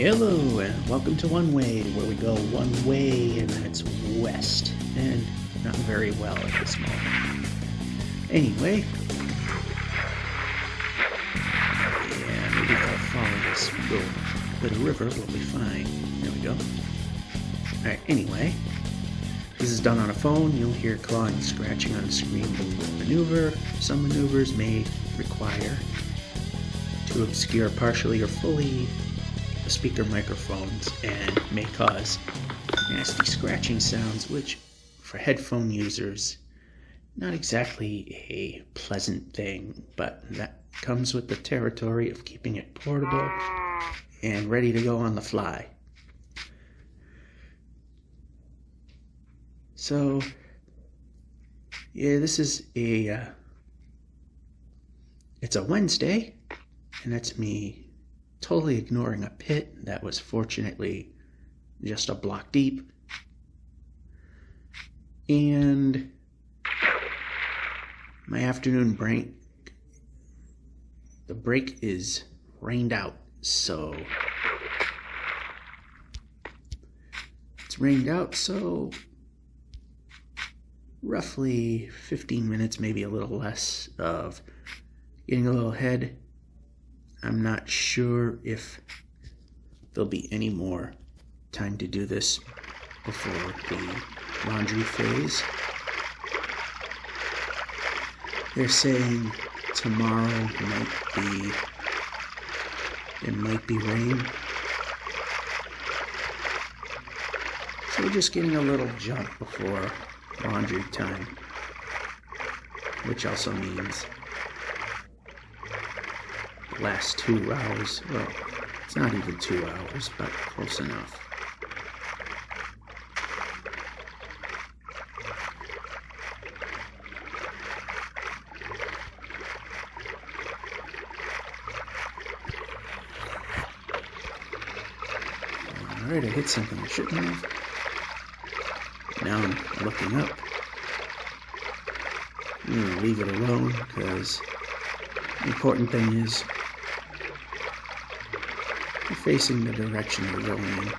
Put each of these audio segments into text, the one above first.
Hello and welcome to One Way, where we go one way and that's west, and not very well at this moment. Anyway, yeah, maybe if I follow this little river, we'll be fine. There we go. Alright, anyway, this is done on a phone. You'll hear clawing and scratching on the screen before maneuver. Some maneuvers may require to obscure partially or fully the speaker microphones and may cause nasty scratching sounds, which for headphone users, not exactly a pleasant thing, but that comes with the territory of keeping it portable and ready to go on the fly. So, yeah, this is it's a Wednesday, and that's me totally ignoring a pit that was fortunately just a block deep. And my afternoon break, the break is rained out, so it's rained out, so roughly 15 minutes, maybe a little less, of getting a little ahead. I'm not sure if there'll be any more time to do this before the laundry phase. They're saying tomorrow there might be rain. So we're just getting a little jump before laundry time, which also means the last 2 hours, well, it's not even 2 hours, but close enough. Alright, I hit something I shouldn't have. Now I'm looking up. I'm going to leave it alone because the important thing is you're facing the direction you're going in.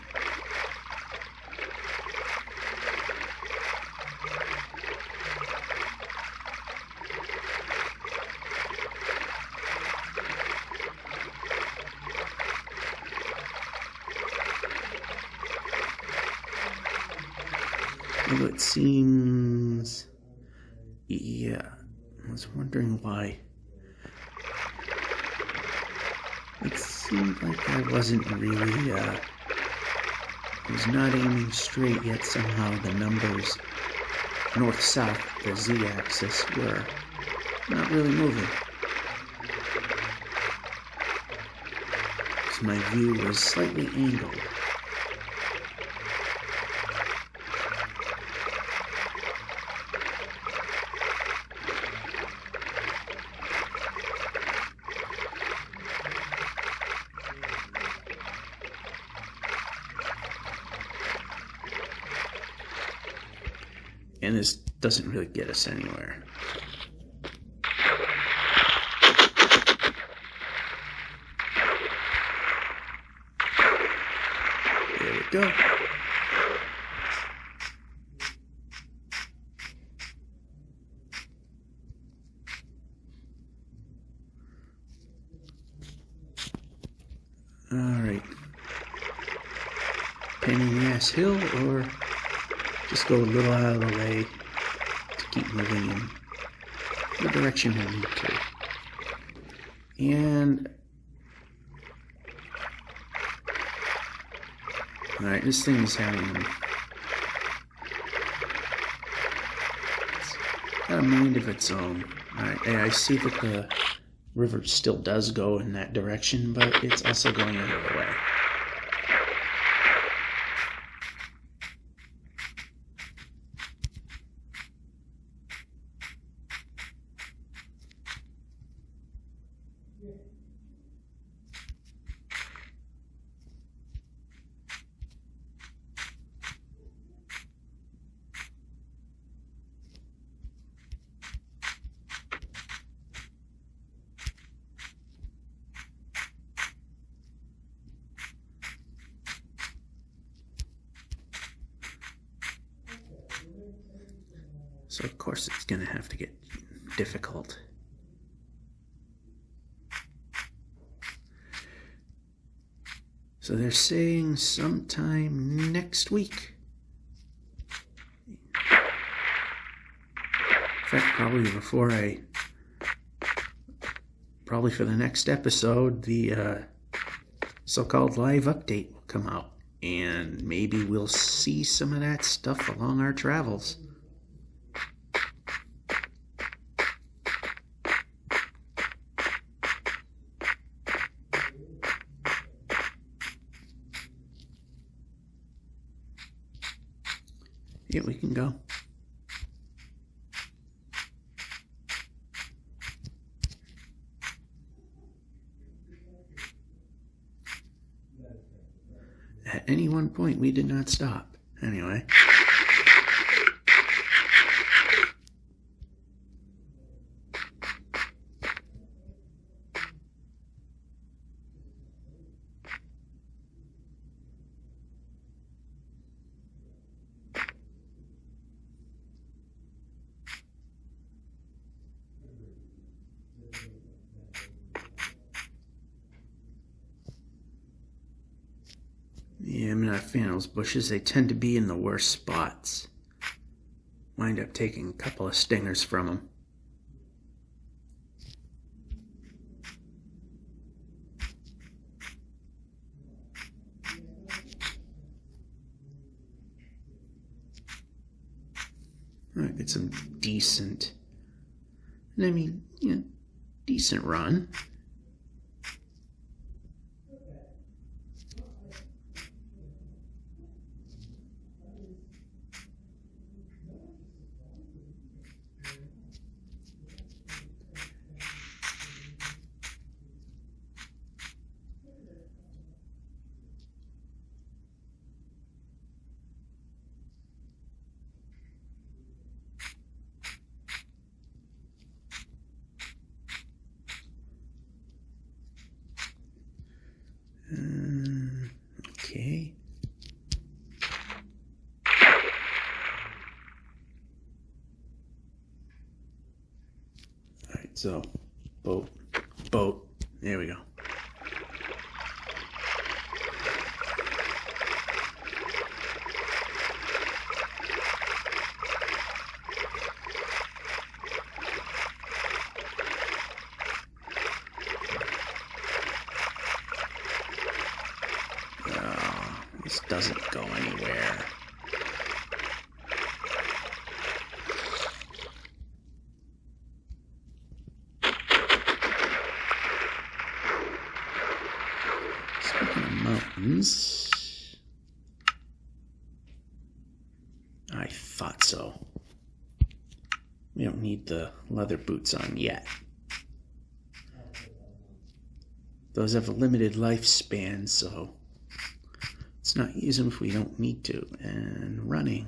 Well, it seems, yeah, I was wondering why. It seemed like I wasn't really, I was not aiming straight, yet somehow the numbers north-south, the z-axis, were not really moving. So my view was slightly angled. And this doesn't really get us anywhere. There we go. Alright. Pain in the ass hill, or just go a little out of the way to keep moving in the direction we need to. And alright, this thing is having it's got a mind of its own. Alright, I see that the river still does go in that direction, but it's also going the other way. So of course it's going to have to get difficult. So they're saying sometime next week. In fact, probably probably for the next episode, the so-called live update will come out. And maybe we'll see some of that stuff along our travels. Yeah, we can go. At any one point, we did not stop. Anyway. Yeah, I'm not a fan of those bushes. They tend to be in the worst spots. Wind up taking a couple of stingers from them. Alright, get some decent, and I mean, decent run. Okay. All right, so boat. There we go. This doesn't go anywhere. Speaking of mountains, I thought so. We don't need the leather boots on yet. Those have a limited lifespan, so let's not use them if we don't need to. And running.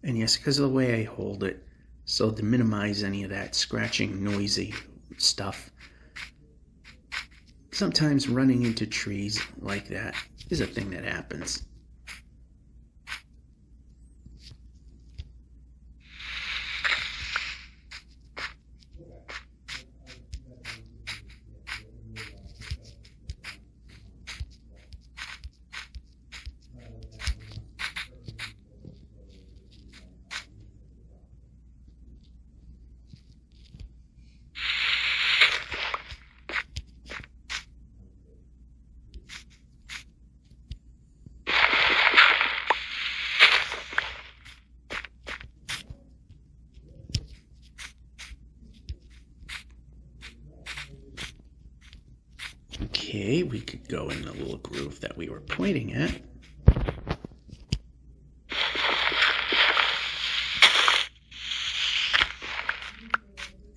And yes, because of the way I hold it, so to minimize any of that scratching, noisy stuff, sometimes running into trees like that is a thing that happens. Okay, we could go in the little groove that we were pointing at.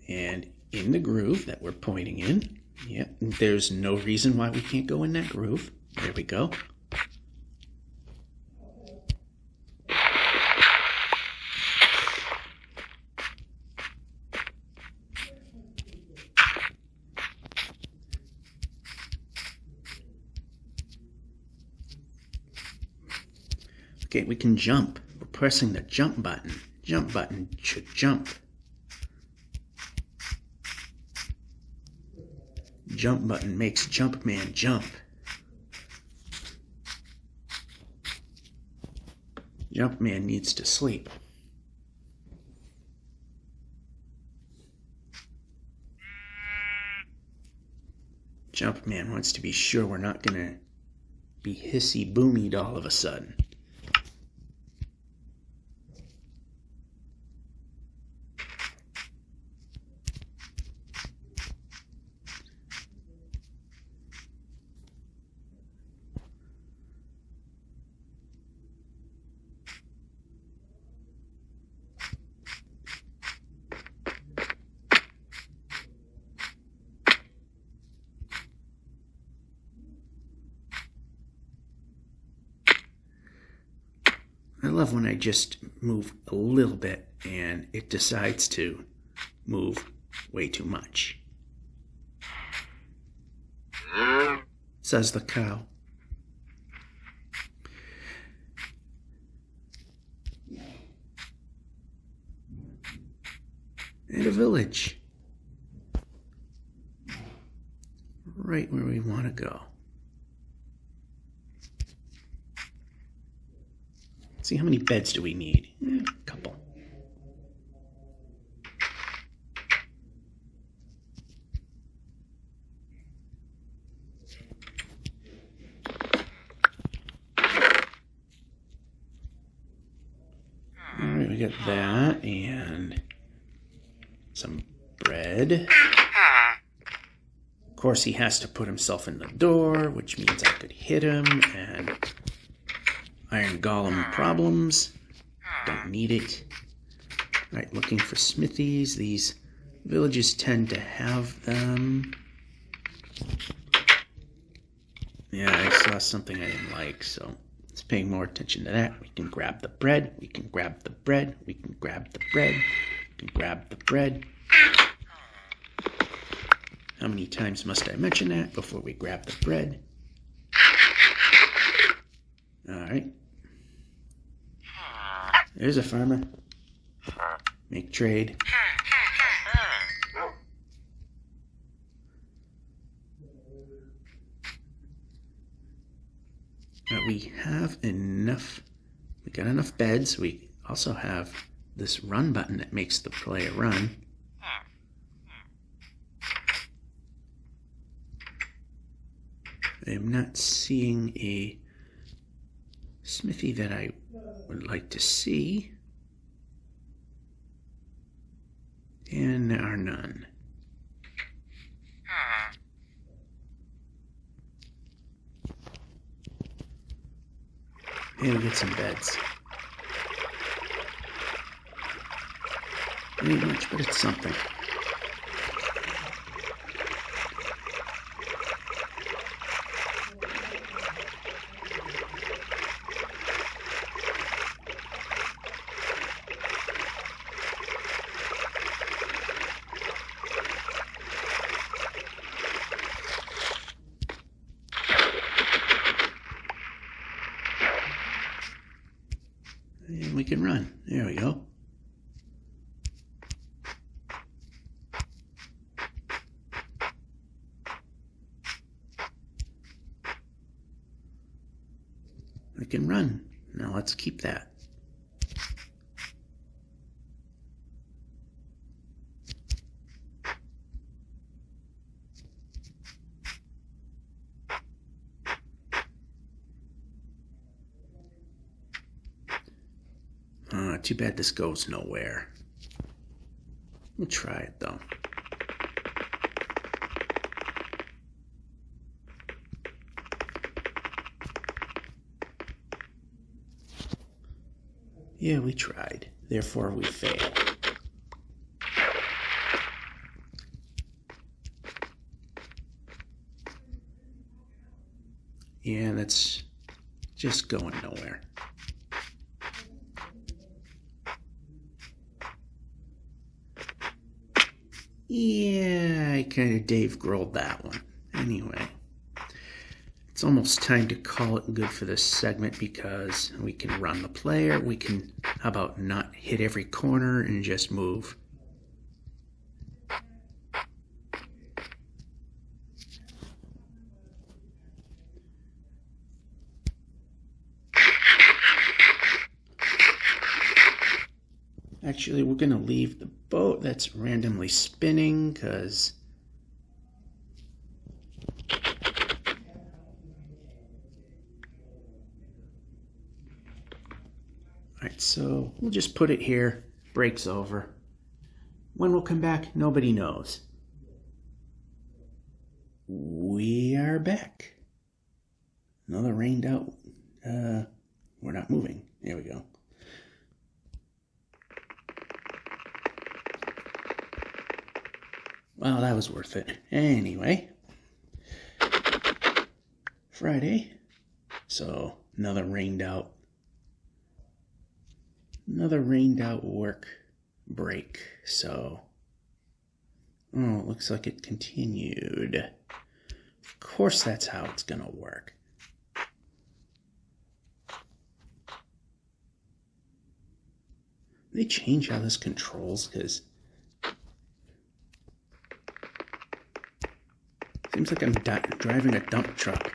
And in the groove that we're pointing in, there's no reason why we can't go in that groove. There we go. Okay, we can jump. We're pressing the jump button. Jump button should jump. Jump button makes Jumpman jump. Jumpman needs to sleep. Jumpman wants to be sure we're not gonna be hissy boomied all of a sudden. I love when I just move a little bit and it decides to move way too much. Says the cow. And a village. Right where we want to go. See, how many beds do we need? A couple. All right, we got that and some bread. Of course, he has to put himself in the door, which means I could hit him and Iron Golem problems. Don't need it. All right, looking for smithies. These villages tend to have them. Yeah, I saw something I didn't like, so let's pay more attention to that. We can grab the bread. We can grab the bread. We can grab the bread. We can grab the bread. How many times must I mention that before we grab the bread? All right. There's a farmer. Make trade. We have enough. We got enough beds. We also have this run button that makes the player run. I am not seeing a smithy that I would like to see. And there are none. And we get some beds. It ain't much, but it's something. And we can run. There we go. We can run. Now let's keep that. Too bad this goes nowhere. We'll try it though. Yeah, we tried. Therefore, we failed. Yeah, that's just going nowhere. Yeah, I kind of Dave Grohl'd that one. Anyway, It's almost time to call it good for this segment because we can run the player. We can, how about not hit every corner and just move? Actually, we're going to leave the boat that's randomly spinning because alright, so we'll just put it here. Break's over. When we'll come back, nobody knows. We are back. Another rained out. We're not moving. There we go. Well, that was worth it. Anyway, Friday. So another rained out work break. So, oh, it looks like it continued. Of course, that's how it's gonna work. They change how this controls because seems like I'm driving a dump truck.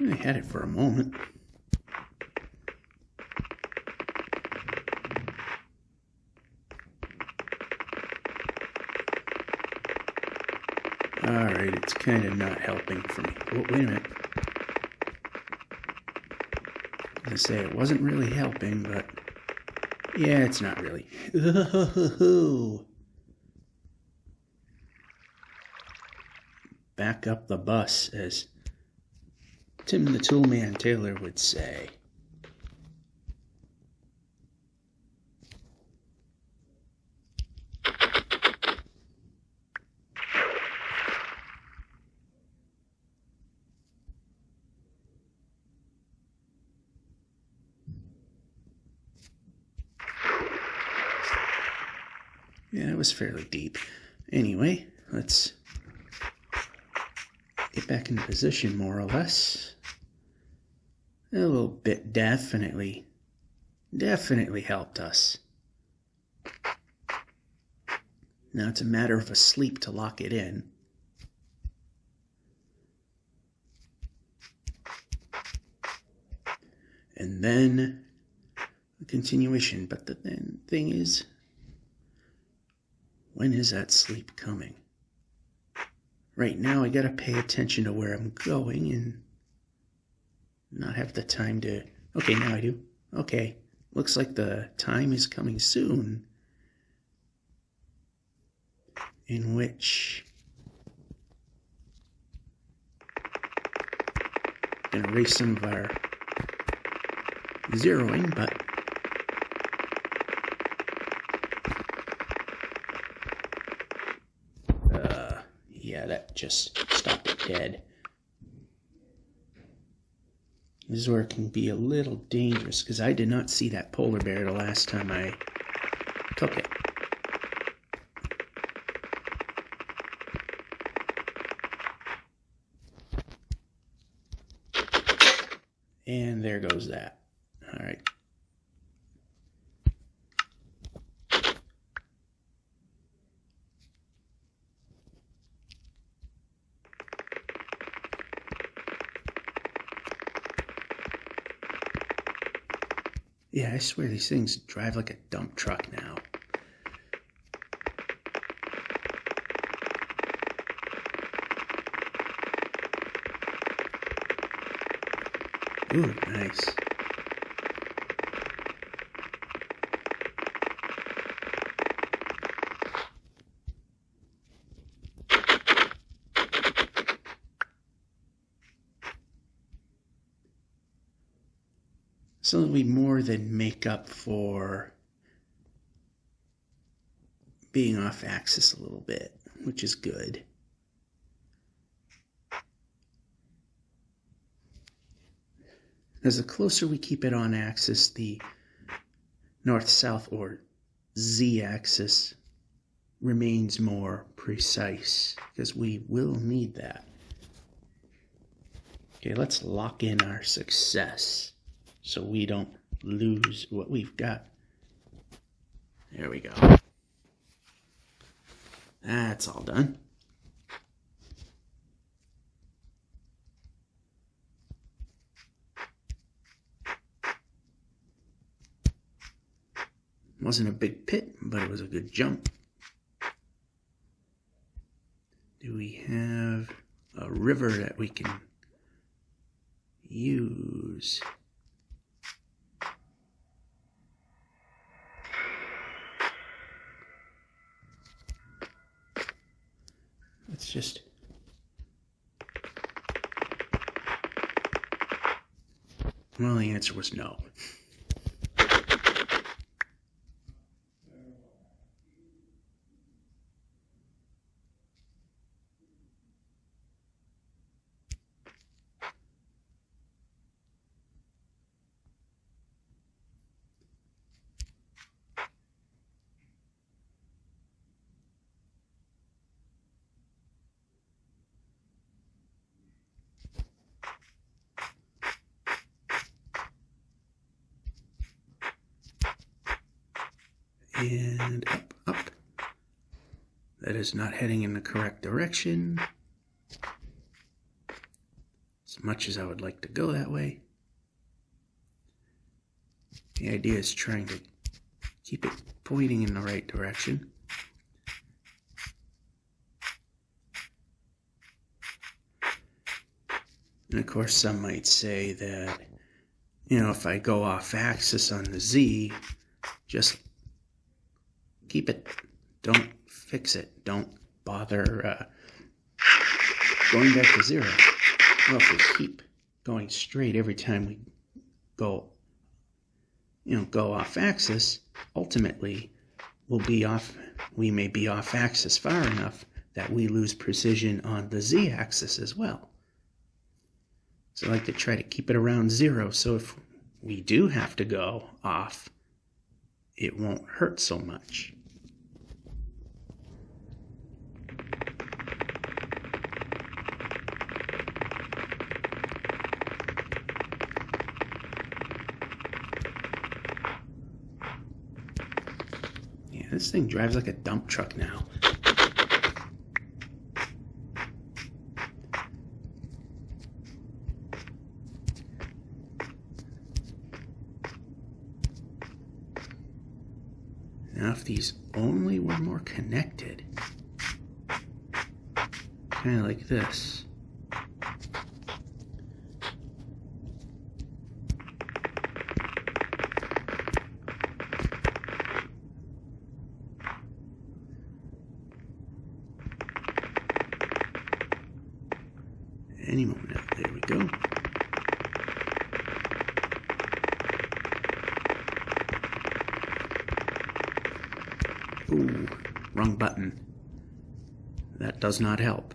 I had it for a moment. Alright, it's kind of not helping for me. Oh, wait a minute. I say it wasn't really helping, but yeah, it's not really. Back up the bus, as Tim the Toolman Taylor would say. Yeah, it was fairly deep. Anyway, let's get back in position more or less. A little bit definitely helped us. Now it's a matter of a sleep to lock it in. And then a continuation. But the thing is, when is that sleep coming? Right now I gotta pay attention to where I'm going and not have the time to... Okay, now I do. Okay, looks like the time is coming soon in which I'm gonna erase some of our zeroing, but yeah, that just stopped it dead. This is where it can be a little dangerous because I did not see that polar bear the last time I took it. And there goes that. All right. Yeah, I swear these things drive like a dump truck now. Ooh, nice. So it'll be more than make up for being off axis a little bit, which is good. As the closer we keep it on axis, the north-south or z-axis remains more precise, because we will need that. Okay, let's lock in our success so we don't lose what we've got. There we go. That's all done. Wasn't a big pit, but it was a good jump. Do we have a river that we can use? Let's just... Well, the answer was no. And up, up. That is not heading in the correct direction. As much as I would like to go that way. The idea is trying to keep it pointing in the right direction. And of course, some might say that, you know, if I go off axis on the Z, just keep it. Don't fix it. Don't bother going back to zero. Well, if we keep going straight every time we go, go off axis, ultimately we may be off axis far enough that we lose precision on the Z axis as well. So I like to try to keep it around zero, so if we do have to go off, it won't hurt so much. Yeah, this thing drives like a dump truck now. Now, if these only were more connected, kind of like this. Any moment now, there we go. Ooh, wrong button. That does not help.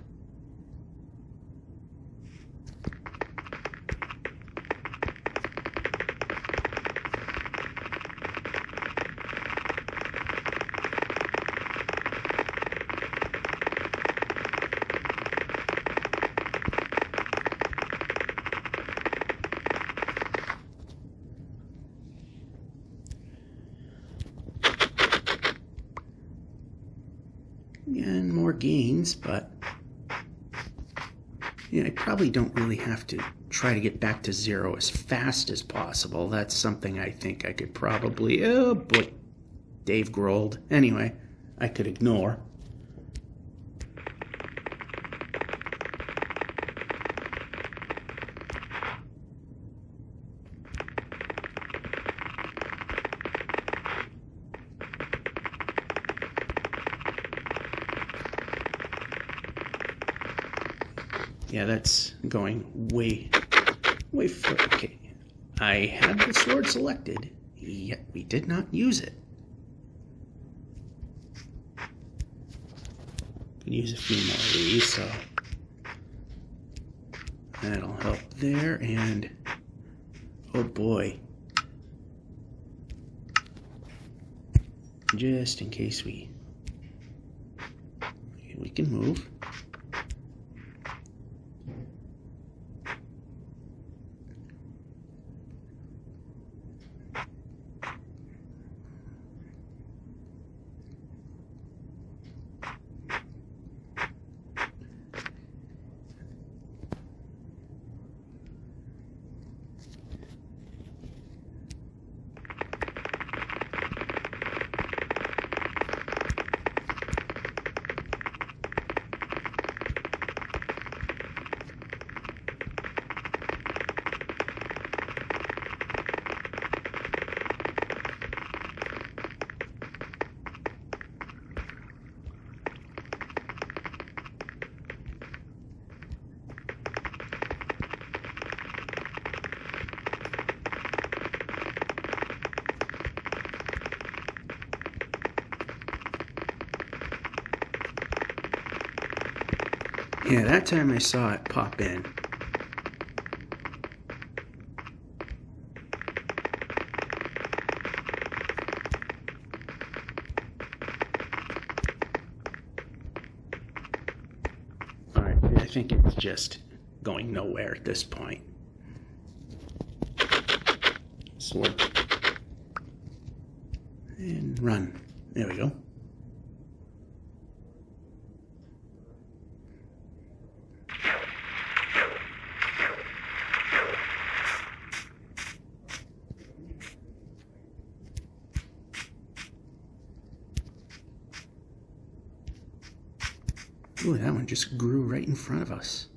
And more gains, but I probably don't really have to try to get back to zero as fast as possible. That's something I think I could probably, oh boy, Dave Grohl. Anyway, I could ignore. Yeah, that's going way further. Okay, I had the sword selected, yet we did not use it. Could use a few more of these, so that'll help there. And oh boy, just in case we can move. Yeah, that time I saw it pop in. Alright, I think it's just going nowhere at this point. Sword. And run. There we go. Ooh, that one just grew right in front of us.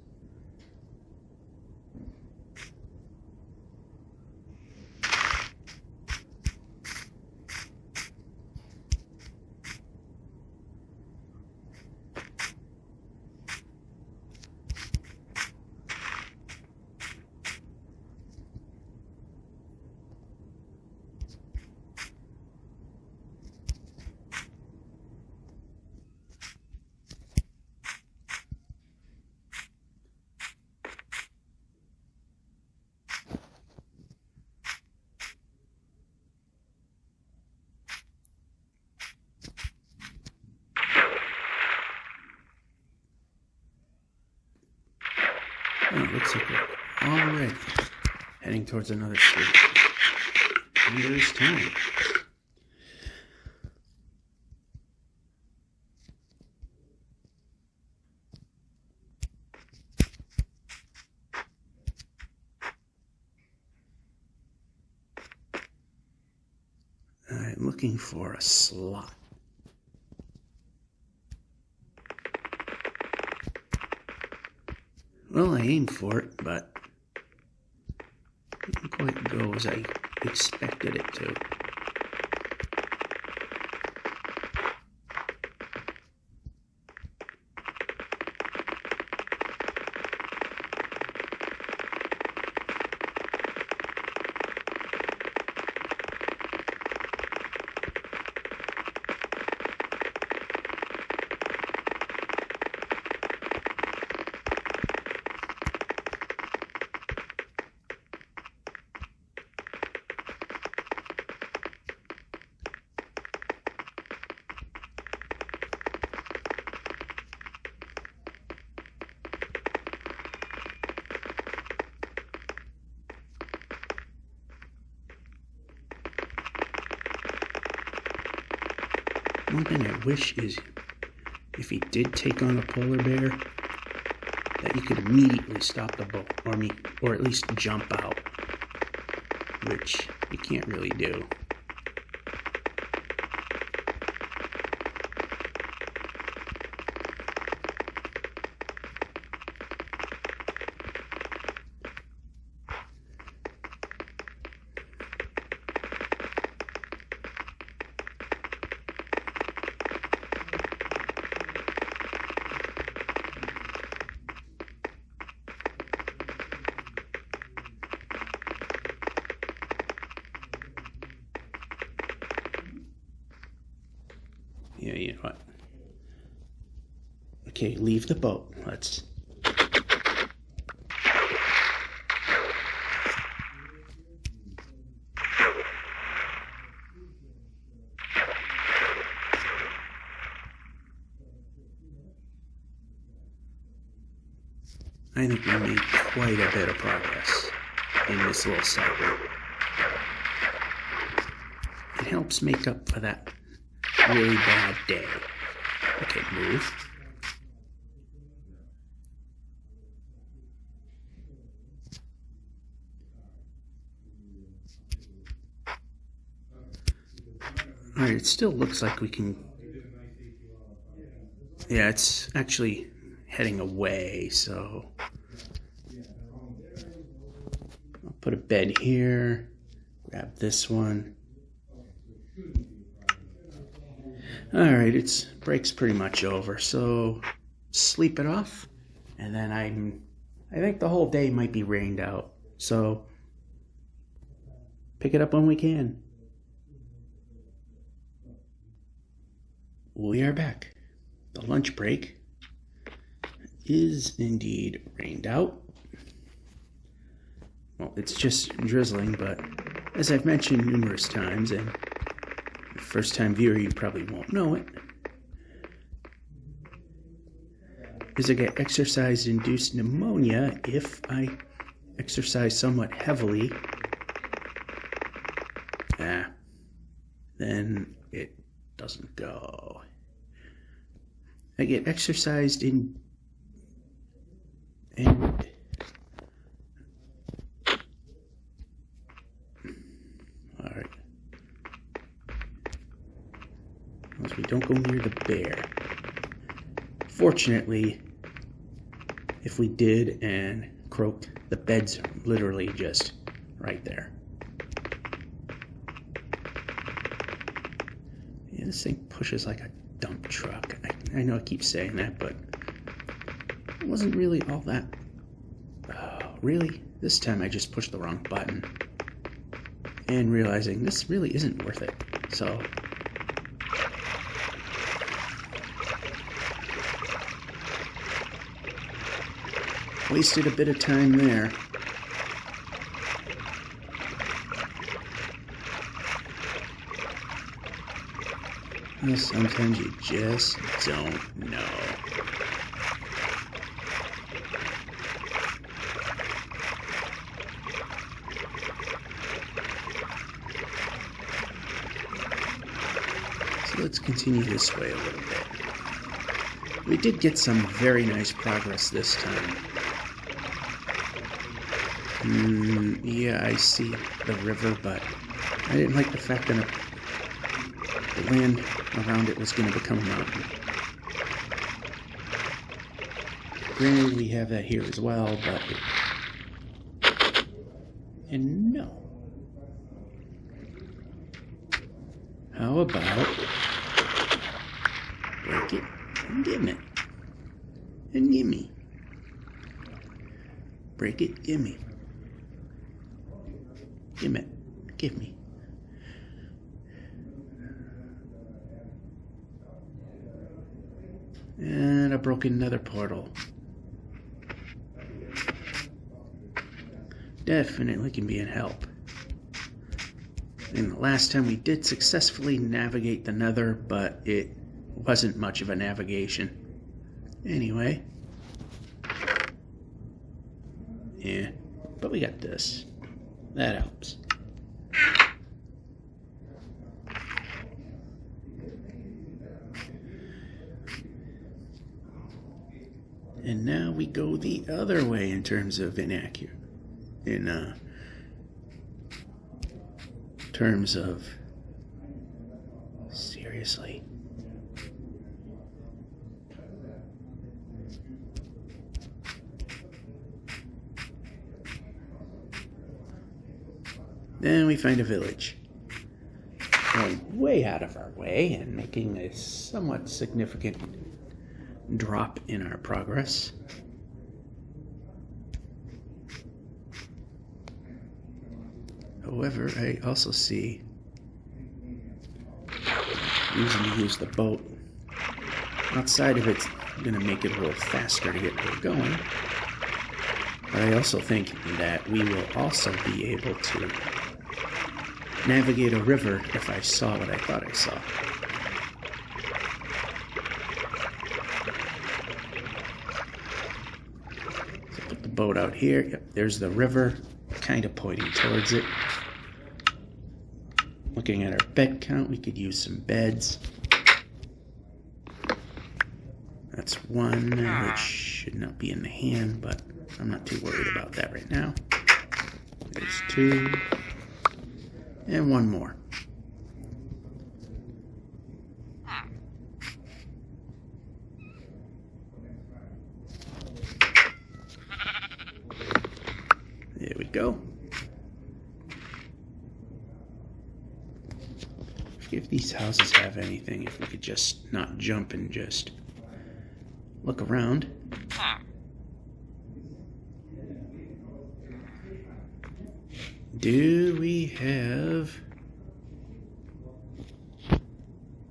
Oh, looks like we're already heading towards another street. And there's time. I'm looking for a slot. Well, I aimed for it, but it didn't quite go as I expected it to. One thing I wish is if he did take on a polar bear, that you could immediately stop the boat, or at least jump out, which you can't really do. Yeah, you know what? Okay, leave the boat. Let's... I think we made quite a bit of progress in this little segment. It helps make up for that really bad day. Okay, move. Alright, it still looks like we can... Yeah, it's actually heading away, so... I'll put a bed here, grab this one. Alright, its break's pretty much over, so sleep it off, and then I think the whole day might be rained out, so pick it up when we can. We are back. The lunch break is indeed rained out. Well, it's just drizzling, but as I've mentioned numerous times, and first-time viewer, you probably won't know it, is I get exercise-induced pneumonia if I exercise somewhat heavily. Then it doesn't go. I get exercised in and all right. Unless we don't go near the bear. Fortunately, if we did and croaked, the bed's literally just right there. Yeah, this thing pushes like a dump truck. I know I keep saying that, but it wasn't really all that. Oh, really? This time I just pushed the wrong button. And realizing this really isn't worth it. So... wasted a bit of time there. Well, sometimes you just don't know. So let's continue this way a little bit. We did get some very nice progress this time. Yeah, I see the river, but I didn't like the fact that the land around it was going to become a mountain. Granted, we have that here as well, but... and no. How about... break it and give it. And gimme. Break it, gimme. Give it. Give me. And I broke another portal. Definitely can be in help. And the last time we did successfully navigate the Nether, but it wasn't much of a navigation. Anyway. Yeah, but we got this. That helps. And now we go the other way in terms of inaccurate. In terms of... seriously. Then we find a village. Going way out of our way and making a somewhat significant drop in our progress. However, I also see reason to use the boat outside of its I'm going to make it a little faster to get where we're going. But I also think that we will also be able to navigate a river if I saw what I thought I saw. So put the boat out here. Yep, there's the river, kind of pointing towards it. Looking at our bed count, we could use some beds. That's one, which should not be in the hand, but I'm not too worried about that right now. There's two. And one more. There we go. If these houses have anything, if we could just not jump and just look around. Do we have...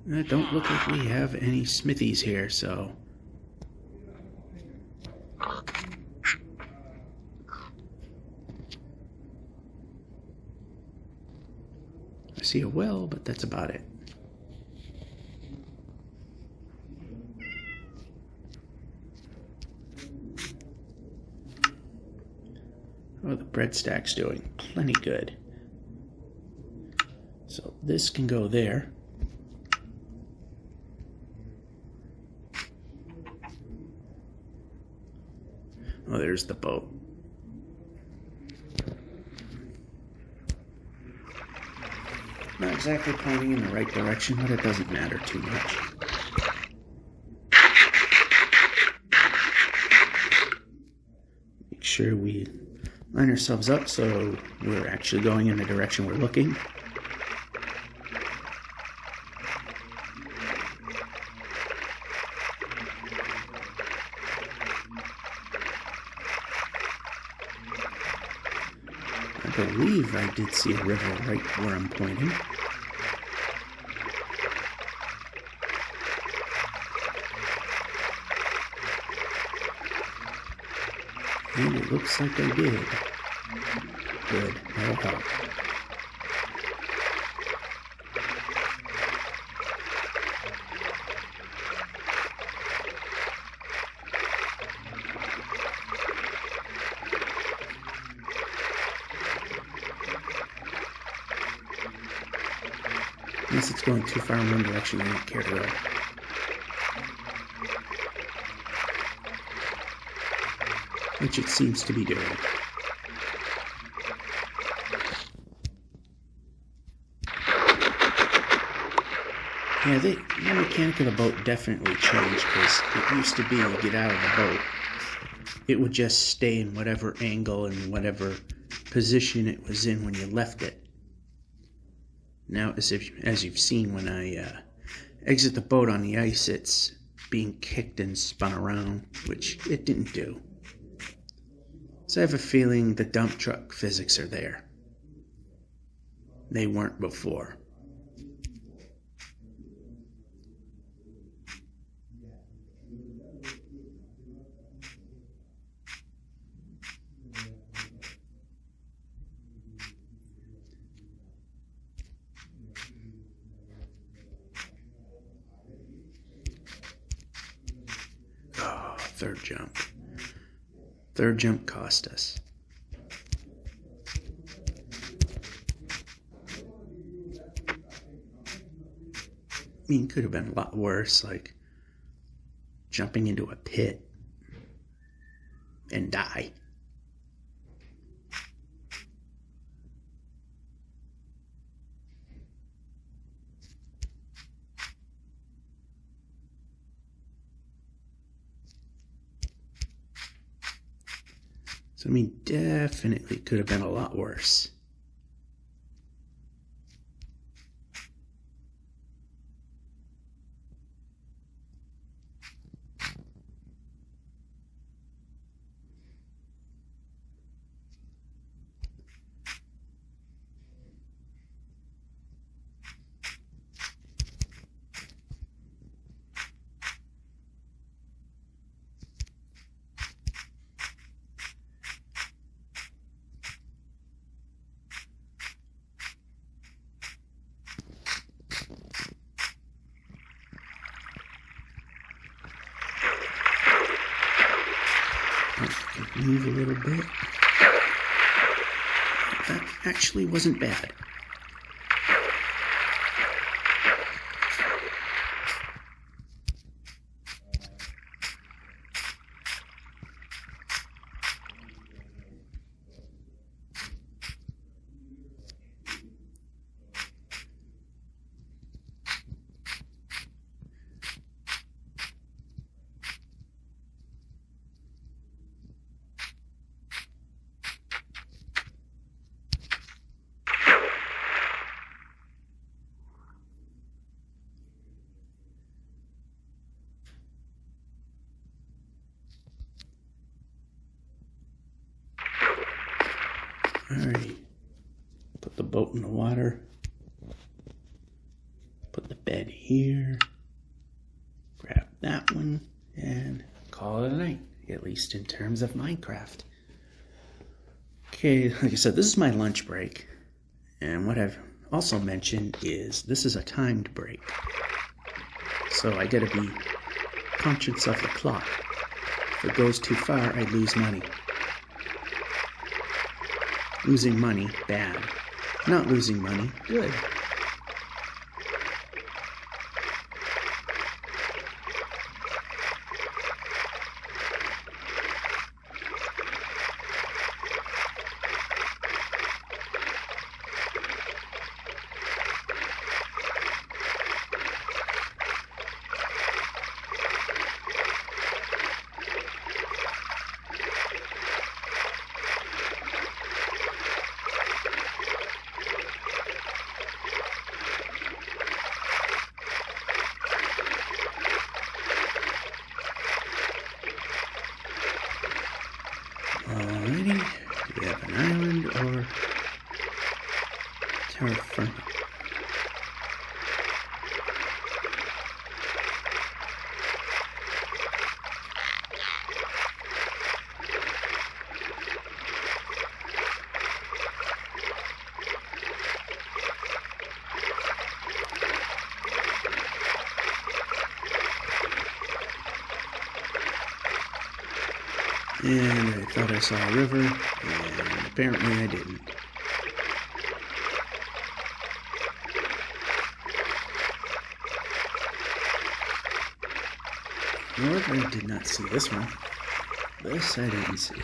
It don't look like we have any smithies here, so... I see a well, but that's about it. Oh, the bread stack's doing plenty good. So this can go there. Oh, there's the boat. Not exactly pointing in the right direction, but it doesn't matter too much. Make sure we line ourselves up so we're actually going in the direction we're looking. I believe I did see a river right where I'm pointing. And it looks like I did. Good, that'll help. Unless it's going too far in one direction, I don't care to go. Which it seems to be doing. Yeah, the mechanic of the boat definitely changed, because it used to be you get out of the boat, it would just stay in whatever angle and whatever position it was in when you left it. Now, as you've seen, when I exit the boat on the ice, it's being kicked and spun around, which it didn't do. So I have a feeling the dump truck physics are there. They weren't before. Oh, third jump. Third jump cost us. I mean, it could have been a lot worse, like jumping into a pit and die. So, I mean, definitely could have been a lot worse. Move a little bit. That actually wasn't bad. Alrighty, put the boat in the water, put the bed here, grab that one, and call it a night, at least in terms of Minecraft. Okay, like I said, this is my lunch break, and what I've also mentioned is this is a timed break, so I gotta be conscious of the clock. If it goes too far, I lose money. Losing money, bad. Not losing money, good. Alrighty, do we have an island or terra firma? And I thought I saw a river, and apparently I didn't. Nope, I did not see this one. This I didn't see.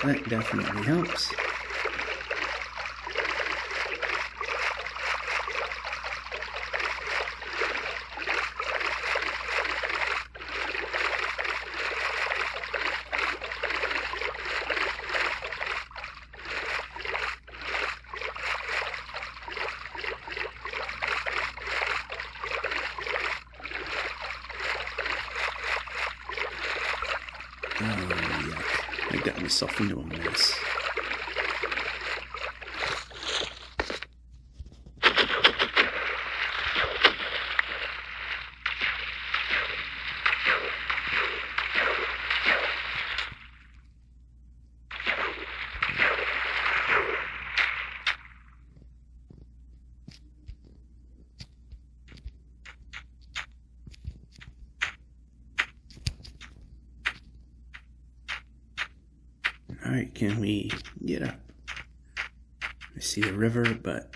That definitely helps. Oh, yuck. I got myself into a mess. Alright, can we get up? I see a river, but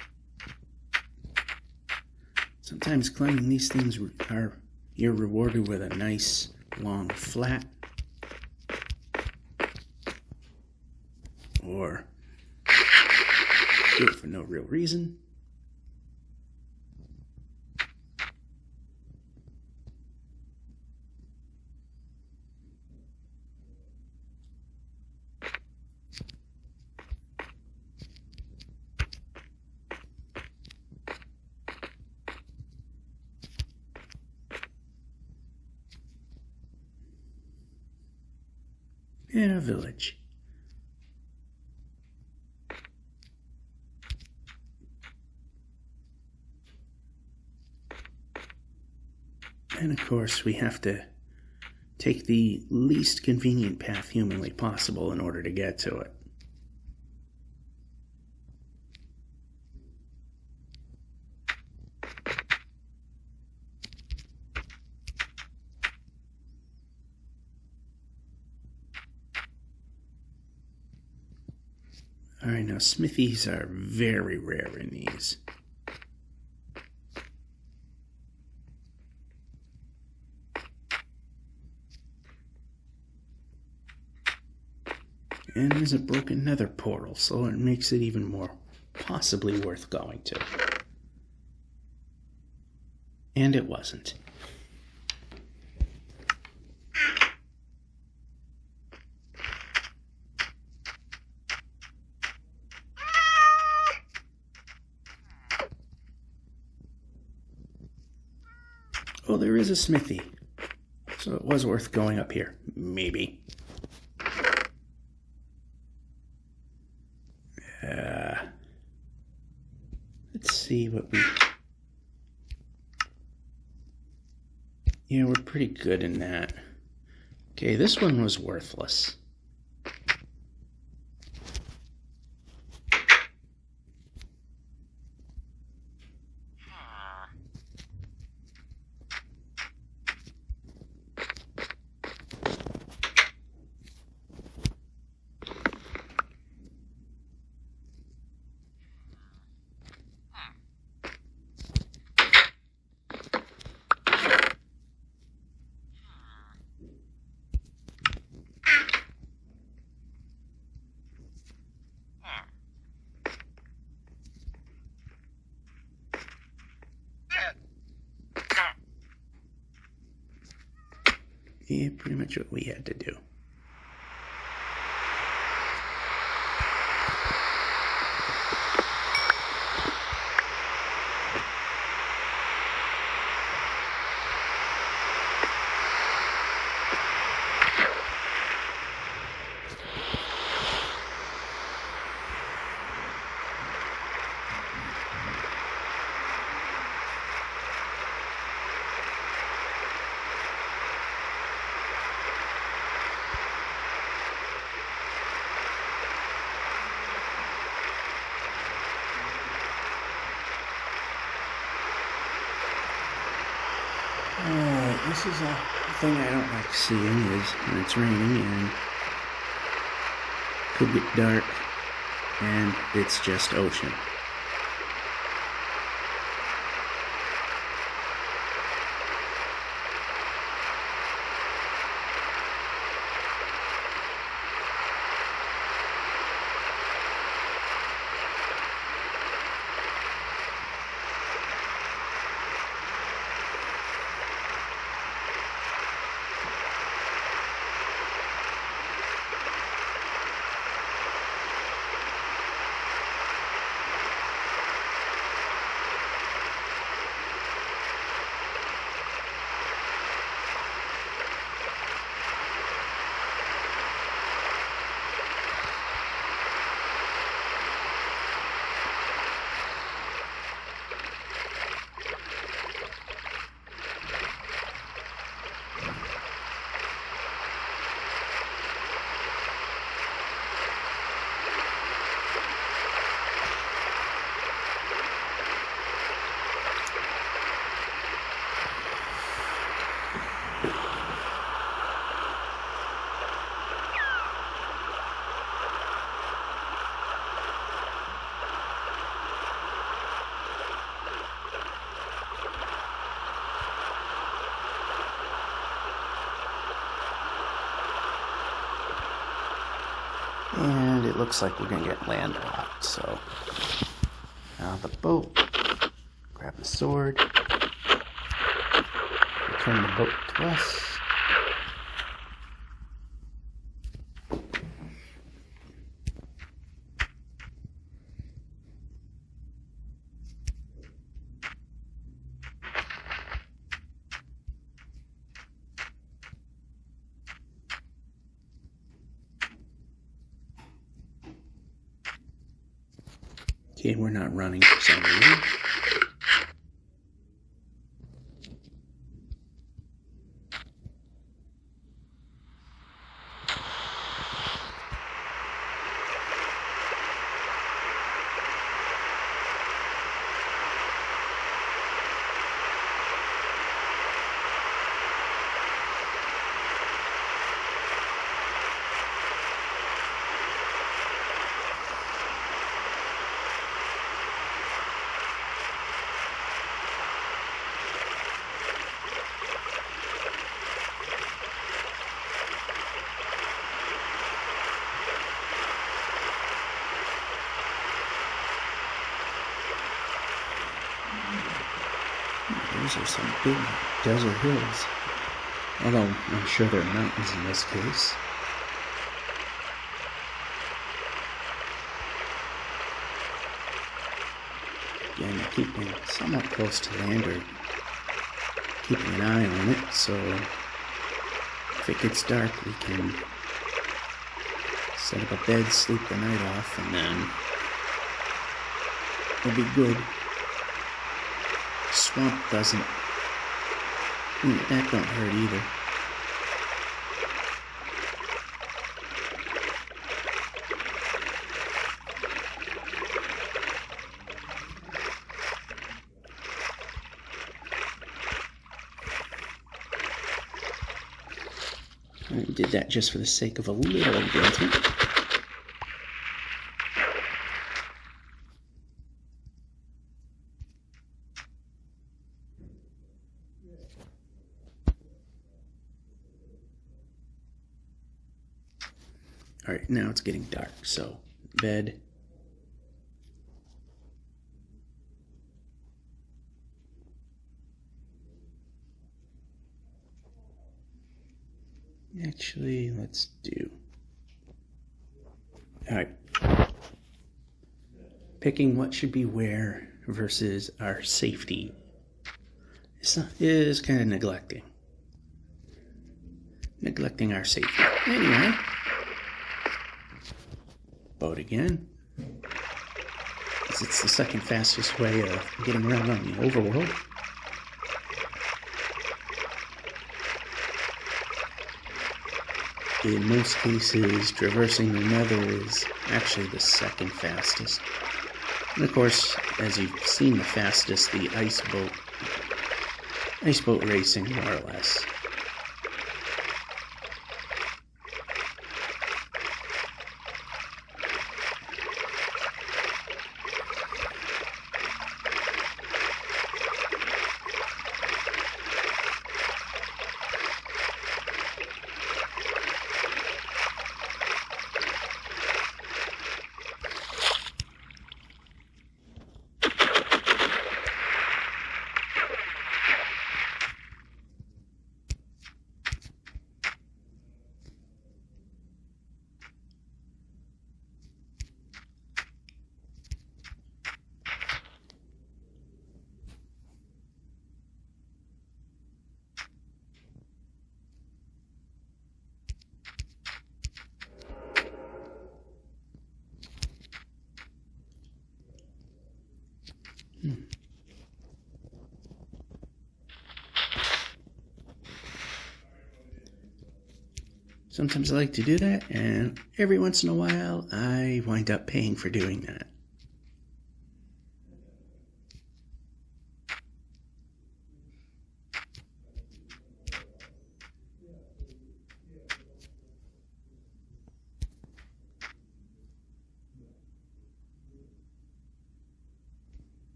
sometimes climbing these things you're rewarded with a nice long flat, or do it for no real reason. And a village. And of course, we have to take the least convenient path humanly possible in order to get to it. Alright, now smithies are very rare in these. And there's a broken nether portal, so it makes it even more possibly worth going to. And it wasn't. Oh, there is a smithy. So it was worth going up here. Maybe. Let's see what we... Yeah, we're pretty good in that. Okay, this one was worthless. Yeah, pretty much what we had to do. This is a thing I don't like seeing is when it's raining and could get dark and it's just ocean. And it looks like we're going to get landlocked, so now the boat, grab the sword, return the boat to us. Okay, we're not running for some reason. those are some big desert hills. Although I'm sure they're mountains in this case. Again, keeping somewhat close to land, or keeping an eye on it, so if it gets dark we can set up a bed, sleep the night off, and then we'll be good. Swamp doesn't, that don't hurt either. I did that just for the sake of a little engagement. Alright, now it's getting dark, so bed. Actually, let's do... Alright. Picking what should be where versus our safety is kind of neglecting our safety. Anyway, boat again. It's the second fastest way of getting around on the overworld. In most cases, traversing the Nether is actually the second fastest. And of course, as you've seen, the fastest, the ice boat racing, more or less. Sometimes I like to do that, and every once in a while I wind up paying for doing that.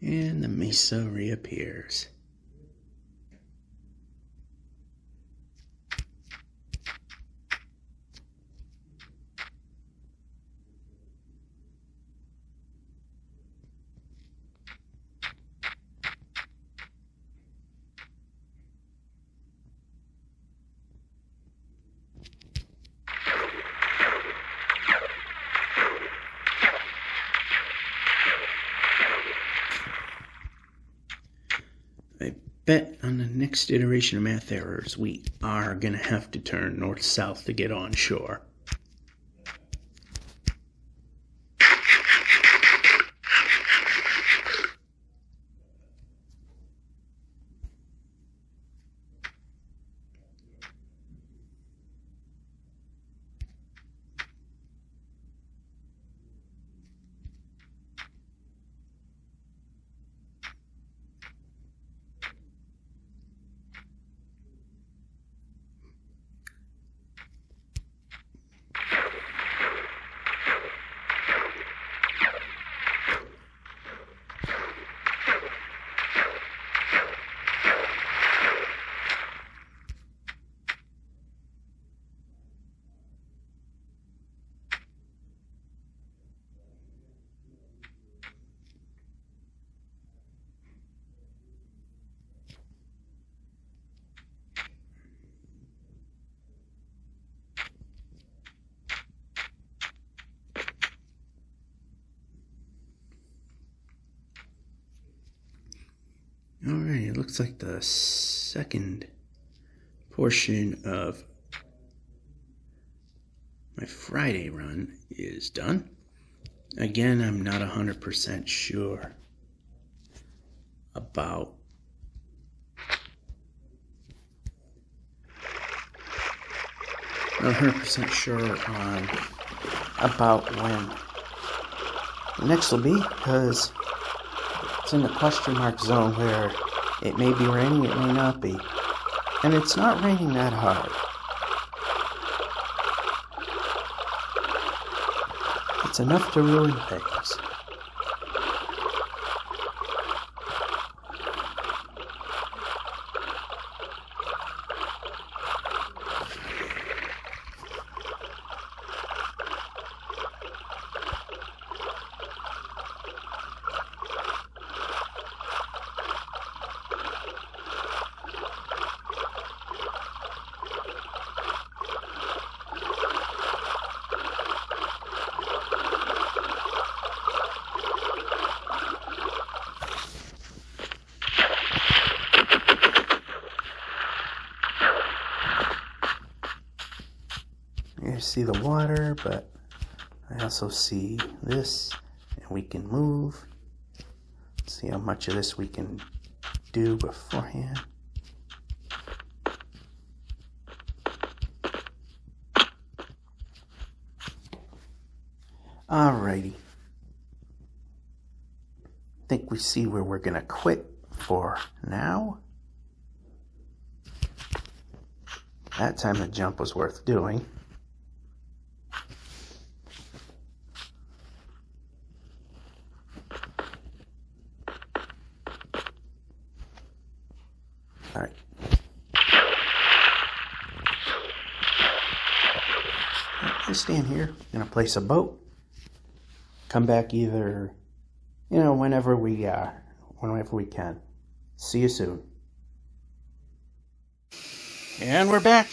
And the mesa reappears. Bet on the next iteration of math errors, we are going to have to turn north-south to get on shore. it looks like the second portion of my Friday run is done. Again, I'm not 100% sure about on about when the next will be, because it's in the question mark zone where it may be raining, it may not be. And it's not raining that hard. It's enough to ruin things. You see the water, but I also see this, and we can move. See how much of this we can do beforehand. Alrighty. I think we see where we're gonna quit for now. That time the jump was worth doing. Alright. I stand here, gonna place a boat. Come back either, whenever we can. See you soon. And we're back.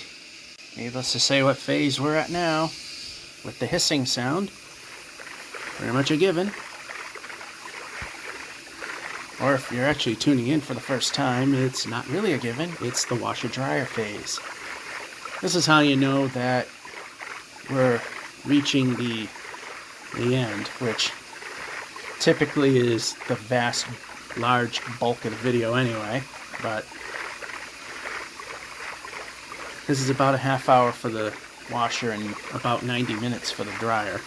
Needless to say what phase we're at now, with the hissing sound. Pretty much a given. Or if you're actually tuning in for the first time, it's not really a given. It's the washer-dryer phase. This is how you know that we're reaching the end, which typically is the large bulk of the video anyway, but this is about a half hour for the washer and about 90 minutes for the dryer.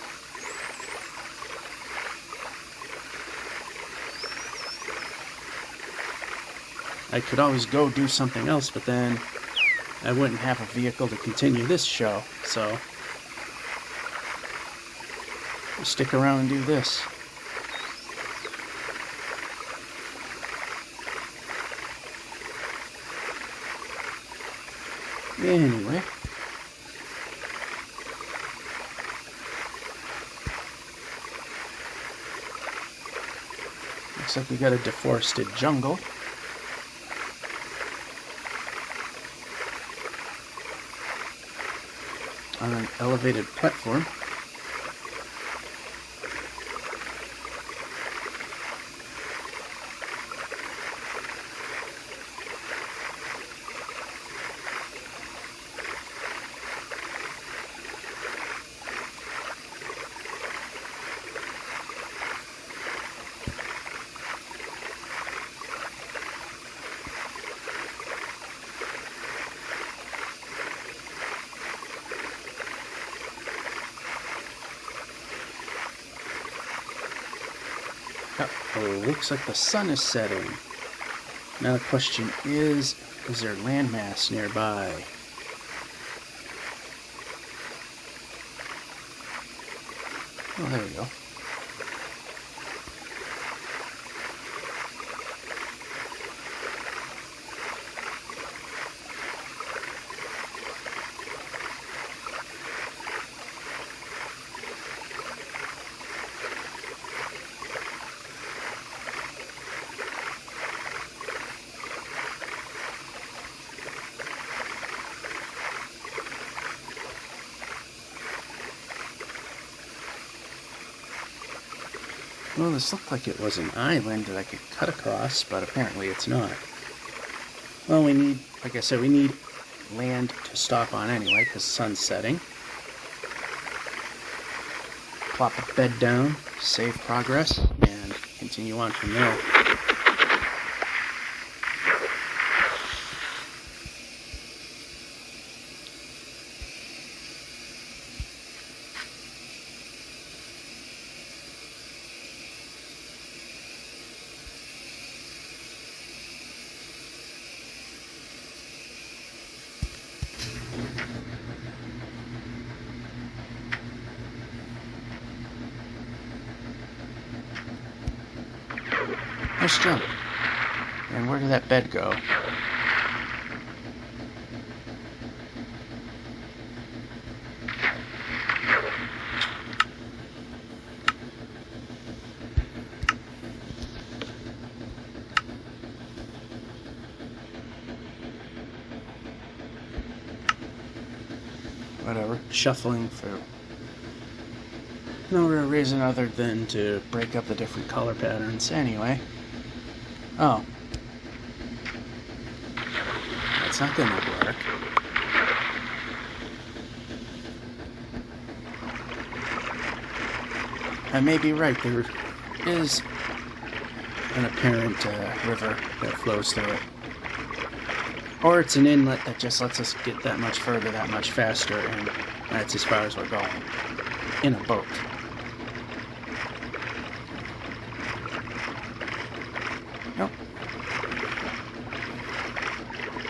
I could always go do something else, but then I wouldn't have a vehicle to continue this show, so I'll stick around and do this. Anyway, looks like we got a deforested jungle. On an elevated platform. Oh, looks like the sun is setting. Now the question is there landmass nearby? Oh, there we go. Well, this looked like it was an island that I could cut across, but apparently it's not. Well, we need, like I said, we need land to stop on anyway, because the sun's setting. Plop a bed down, save progress, and continue on from there. Nice jump. And where did that bed go? Whatever. Shuffling for no real reason other than to break up the different color patterns. Anyway. Oh. That's not going to work. I may be right. There is an apparent river that flows through it. Or it's an inlet that just lets us get that much further, that much faster, and that's as far as we're going. In a boat. Nope.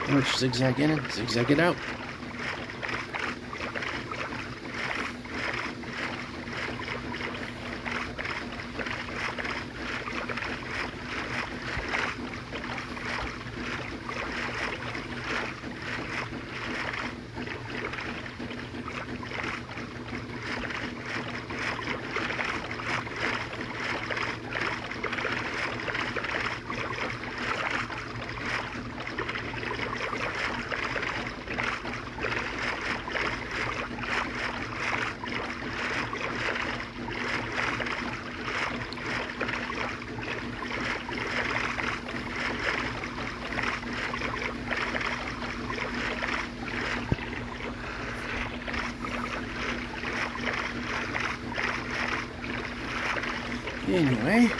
We're zigzag in and zigzag it out. Anyway,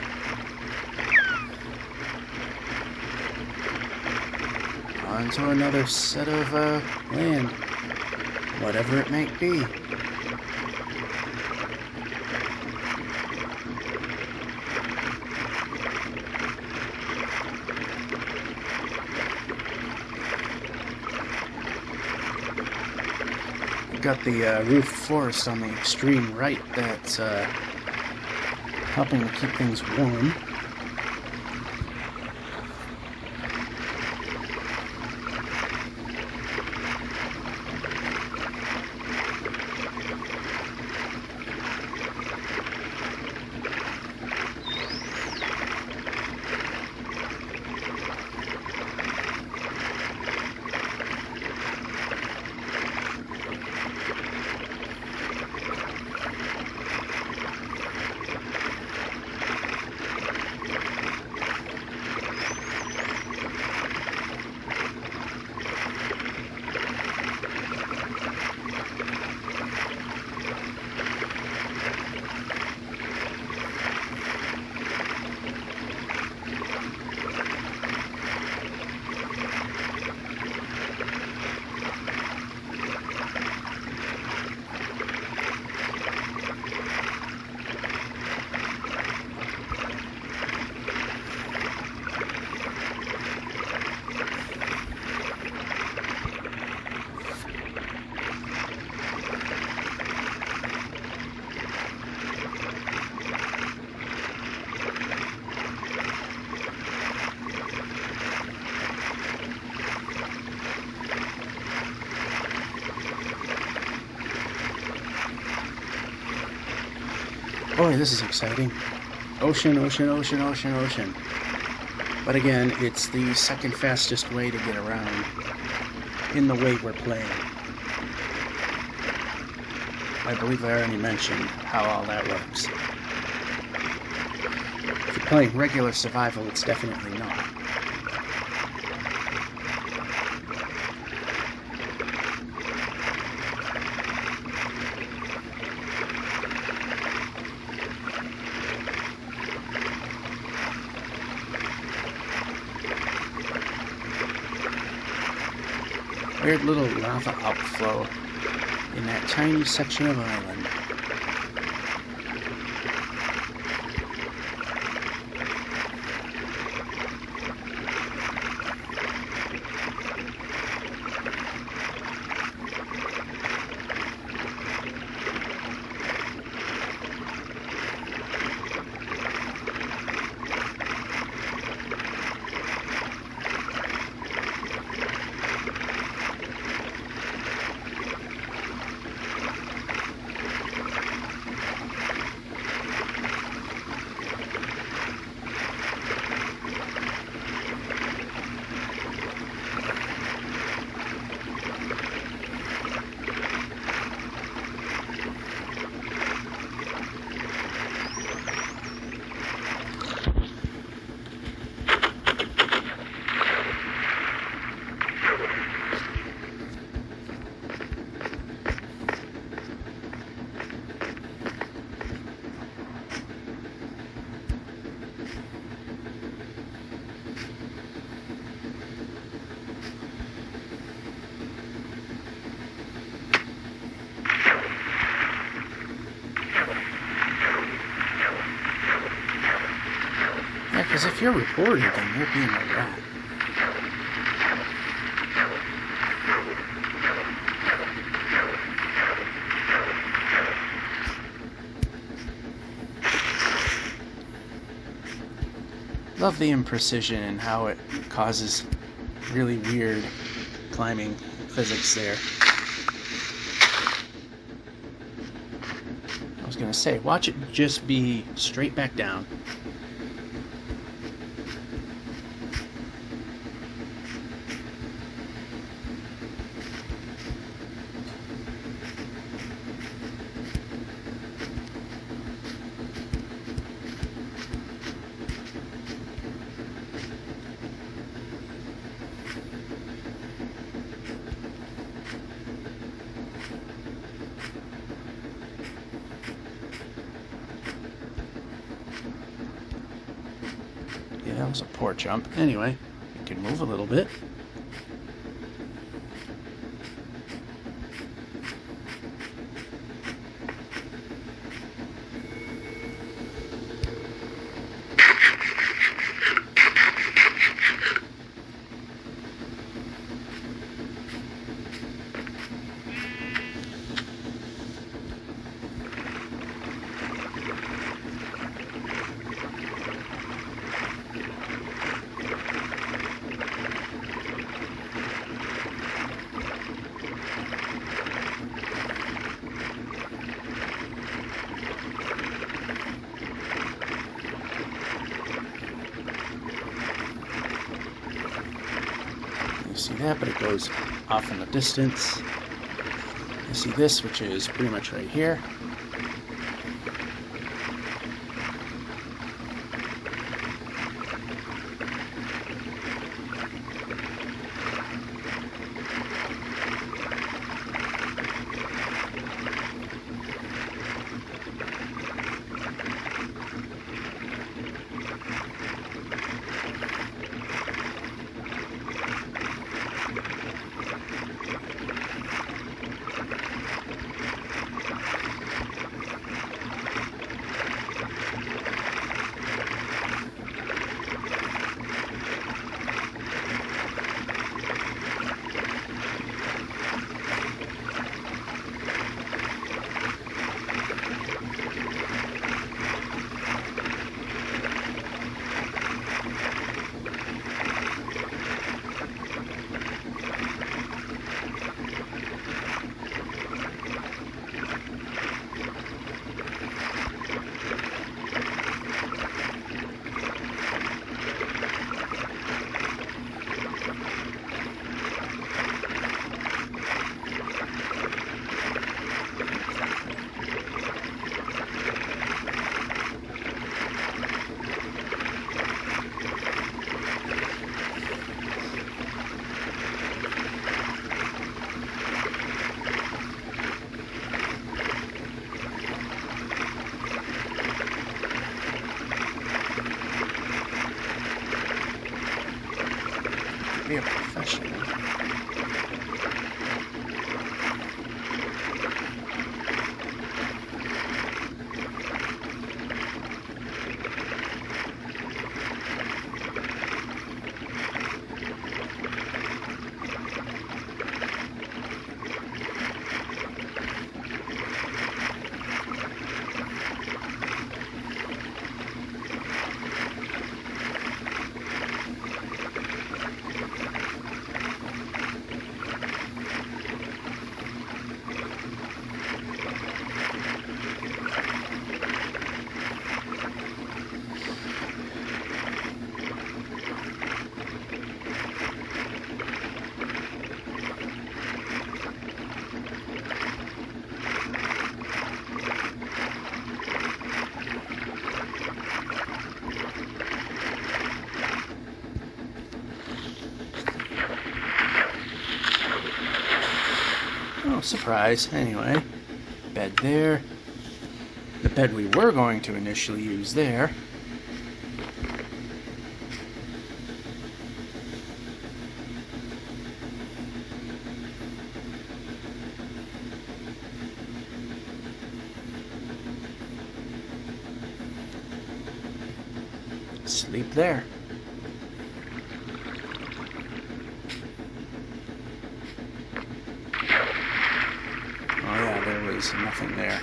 on to another set of land, whatever it might be. We've got the roof forest on the extreme right that's helping to keep things warm. Boy, this is exciting. Ocean, ocean, ocean, ocean, ocean. But again, it's the second fastest way to get around in the way we're playing. I believe I already mentioned how all that works. If you're playing regular survival, it's definitely not. weird little lava outflow in that tiny section of island. Yeah, because if you're reported, then you're being a rat. Love the imprecision and how it causes really weird climbing physics there. I was gonna say, watch it just be straight back down. Yeah, that was a poor jump. Anyway, we can move a little bit. See that, but it goes off in the distance. You see this, which is pretty much right here. Oh, surprise. Anyway, bed there. The bed we were going to initially use there. Sleep there. Oh yeah, there was nothing there.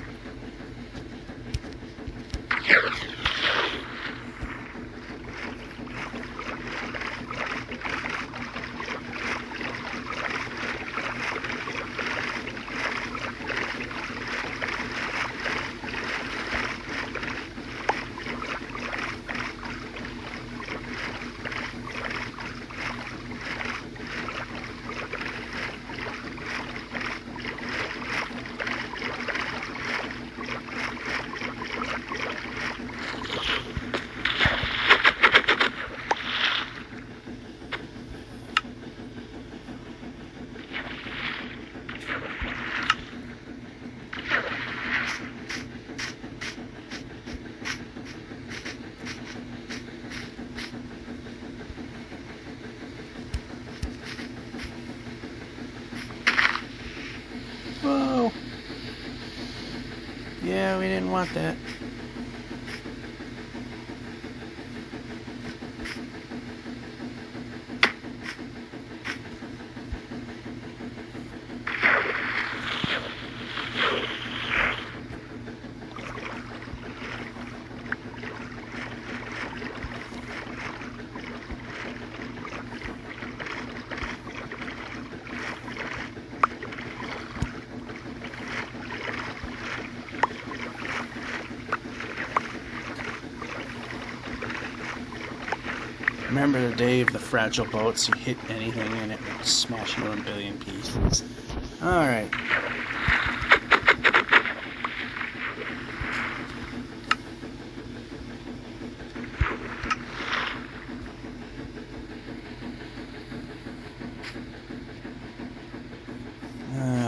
Whoa! Yeah, we didn't want that. Remember the day of the fragile boats? You hit anything and it would smash you in a billion pieces. Alright.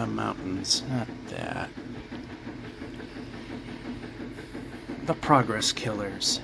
Mountains. Not that. The progress killers.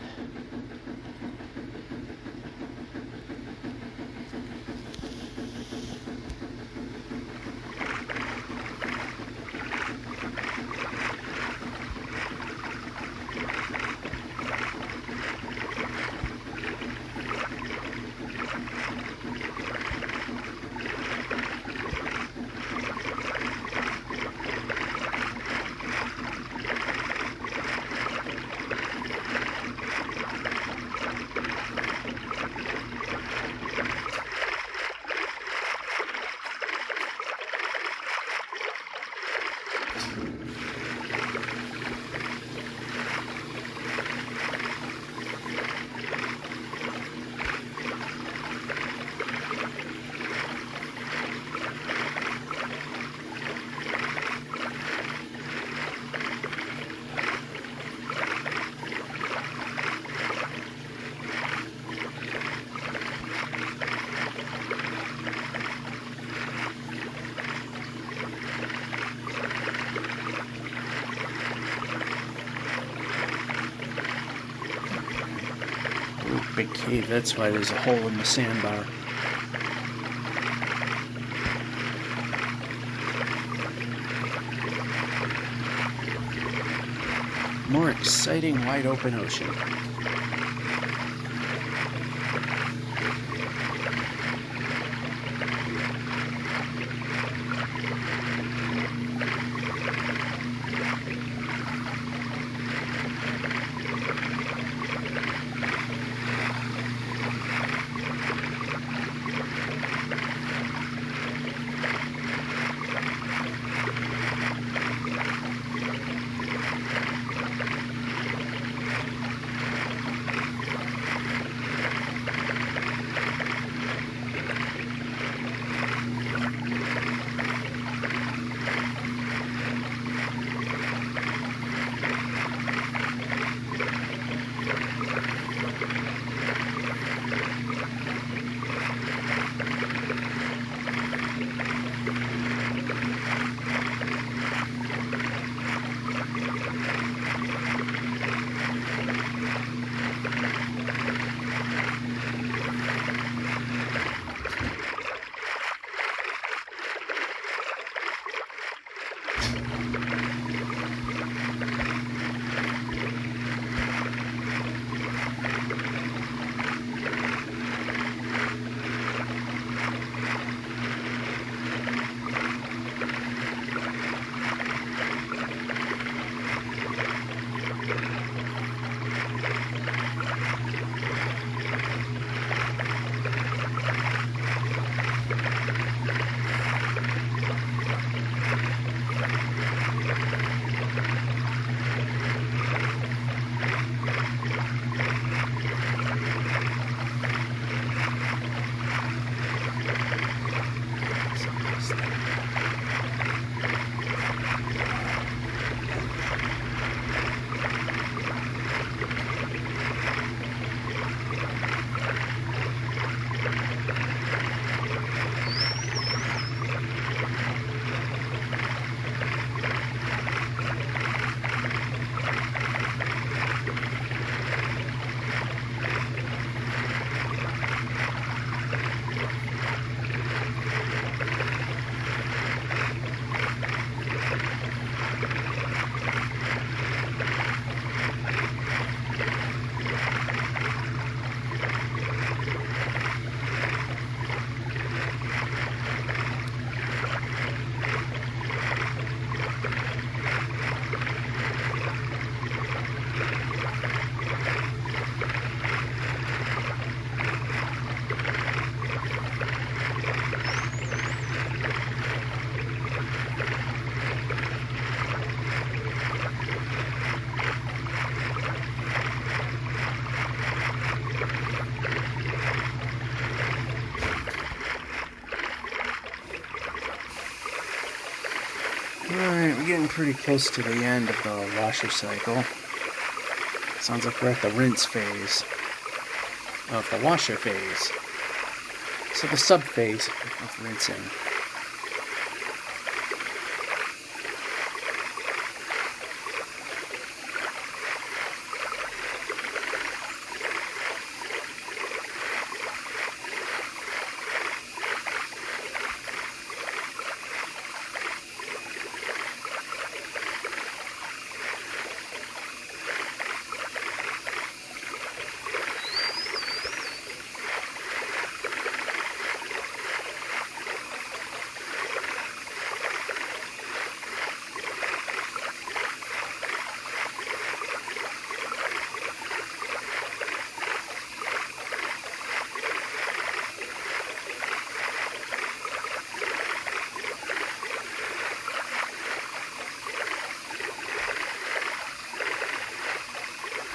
Big cave, that's why there's a hole in the sandbar. More exciting wide open ocean. Alright, we're getting pretty close to the end of the washer cycle. Sounds like we're at the rinse phase of the washer phase. So the sub phase of rinsing.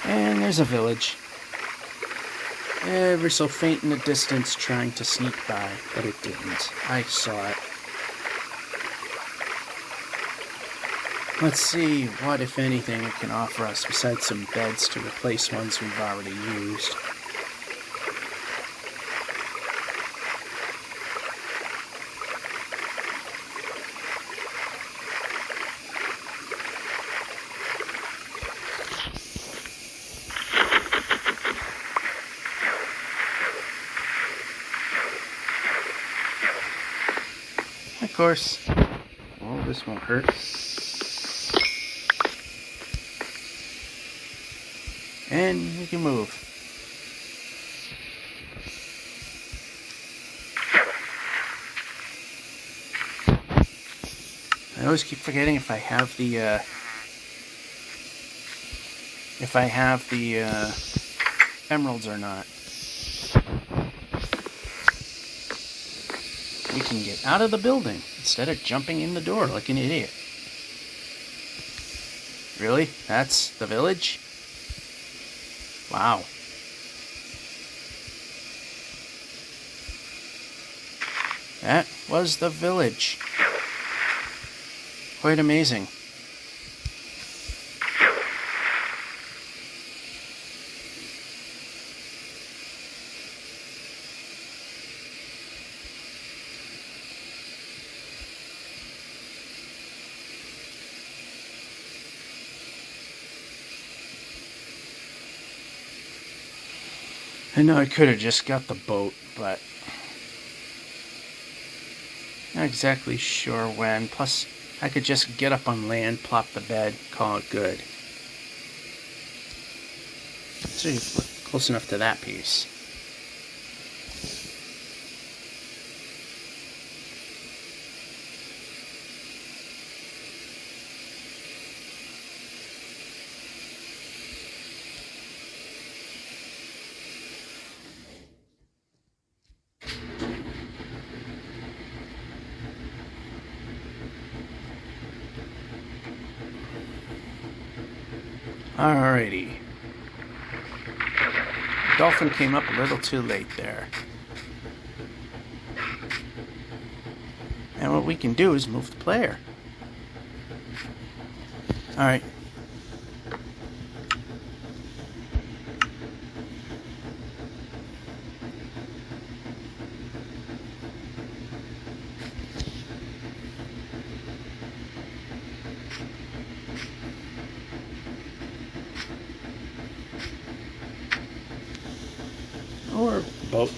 And there's a village. Ever so faint in the distance, trying to sneak by, but it didn't. I saw it. Let's see what, if anything, it can offer us besides some beds to replace ones we've already used. Of course. Oh, this won't hurt. And we can move. I always keep forgetting if I have the emeralds or not. We can get out of the building instead of jumping in the door like an idiot. Really? That's the village? Wow. That was the village. Quite amazing. I know I could have just got the boat, but not exactly sure when. Plus, I could just get up on land, plop the bed, call it good. So you're close enough to that piece. Alrighty. Dolphin came up a little too late there. And what we can do is move the player. Alright. Or boat.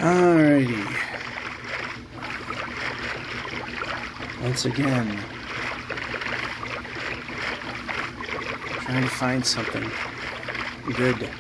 Alrighty. Once again, trying to find something good.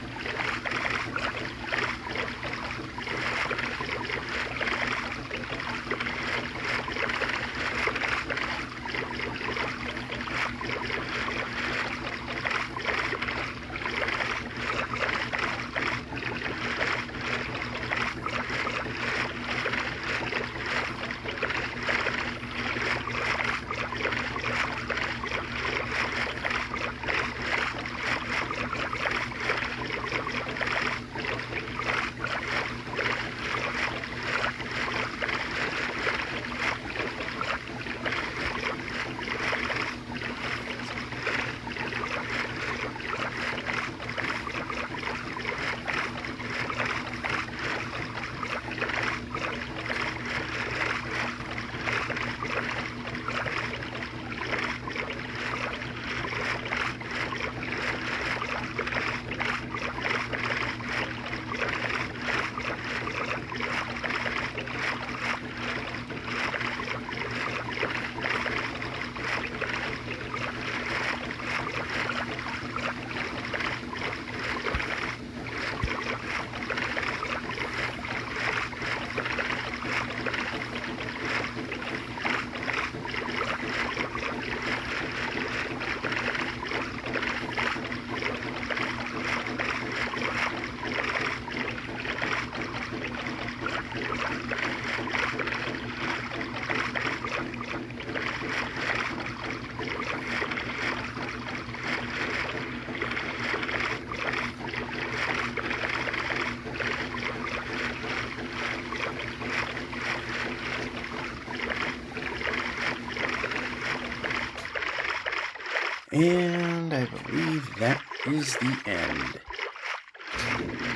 And I believe that is the end.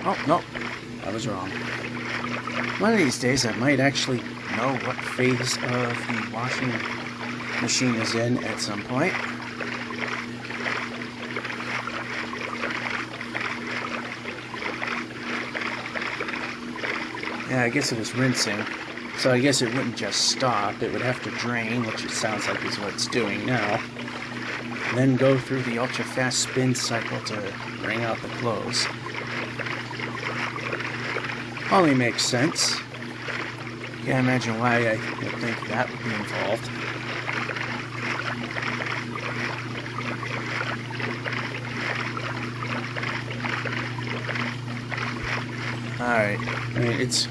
Oh, no, I was wrong. One of these days I might actually know what phase of the washing machine is in at some point. Yeah, I guess it was rinsing. So I guess it wouldn't just stop. It would have to drain, which it sounds like is what it's doing now. And then go through the ultra-fast spin cycle to wring out the clothes. Only makes sense. Can't imagine why I would think that would be involved. Alright, I mean, it's...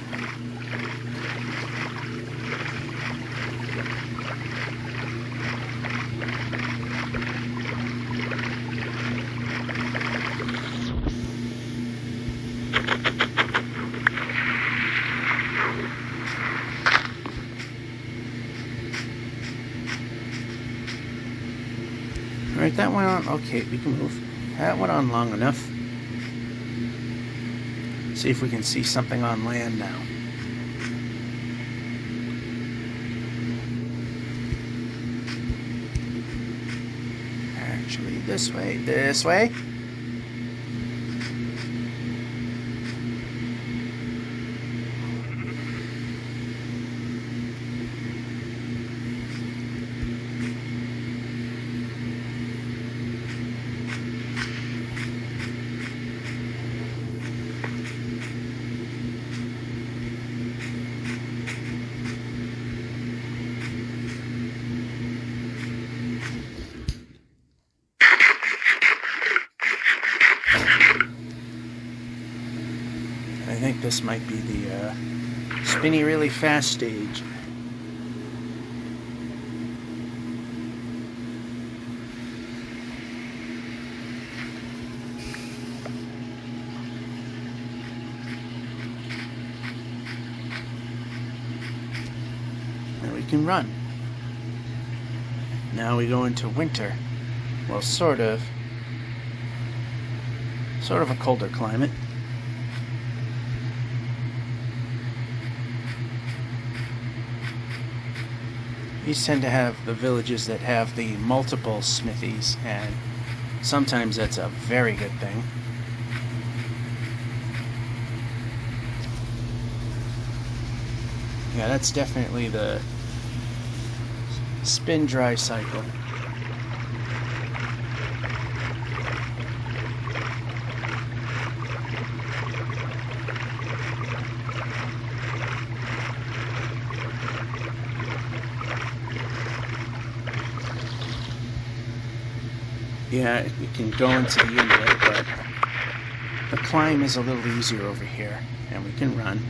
Alright, that went on. Okay, we can move. That went on long enough. See if we can see something on land now. Actually, this way. This way. I think this might be the spinny really fast stage. And we can run. Now we go into winter. Well, sort of a colder climate. These tend to have the villages that have the multiple smithies, and sometimes that's a very good thing. Yeah, that's definitely the spin dry cycle. Yeah, we can go into the inlet, but the climb is a little easier over here, and we can run.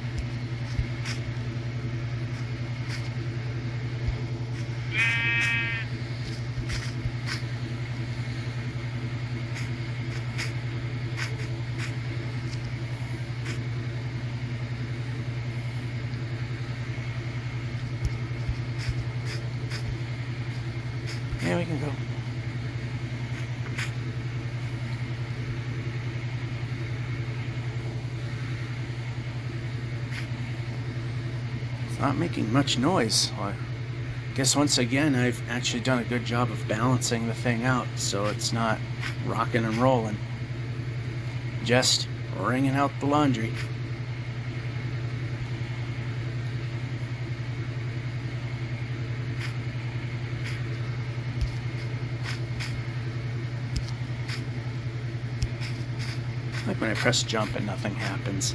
Yeah, we can go. Not making much noise. Well, I guess once again I've actually done a good job of balancing the thing out so it's not rocking and rolling, just wringing out the laundry. Like when I press jump and nothing happens.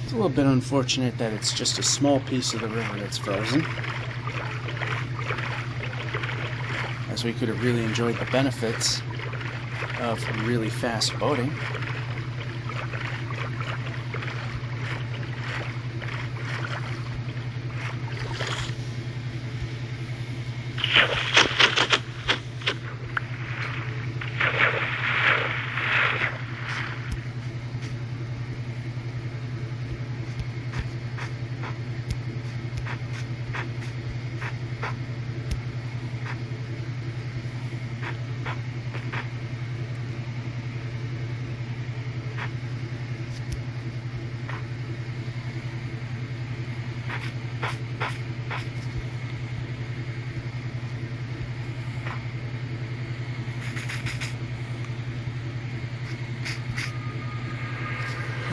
It's a little bit unfortunate that it's just a small piece of the river that's frozen, as we could have really enjoyed the benefits of really fast boating.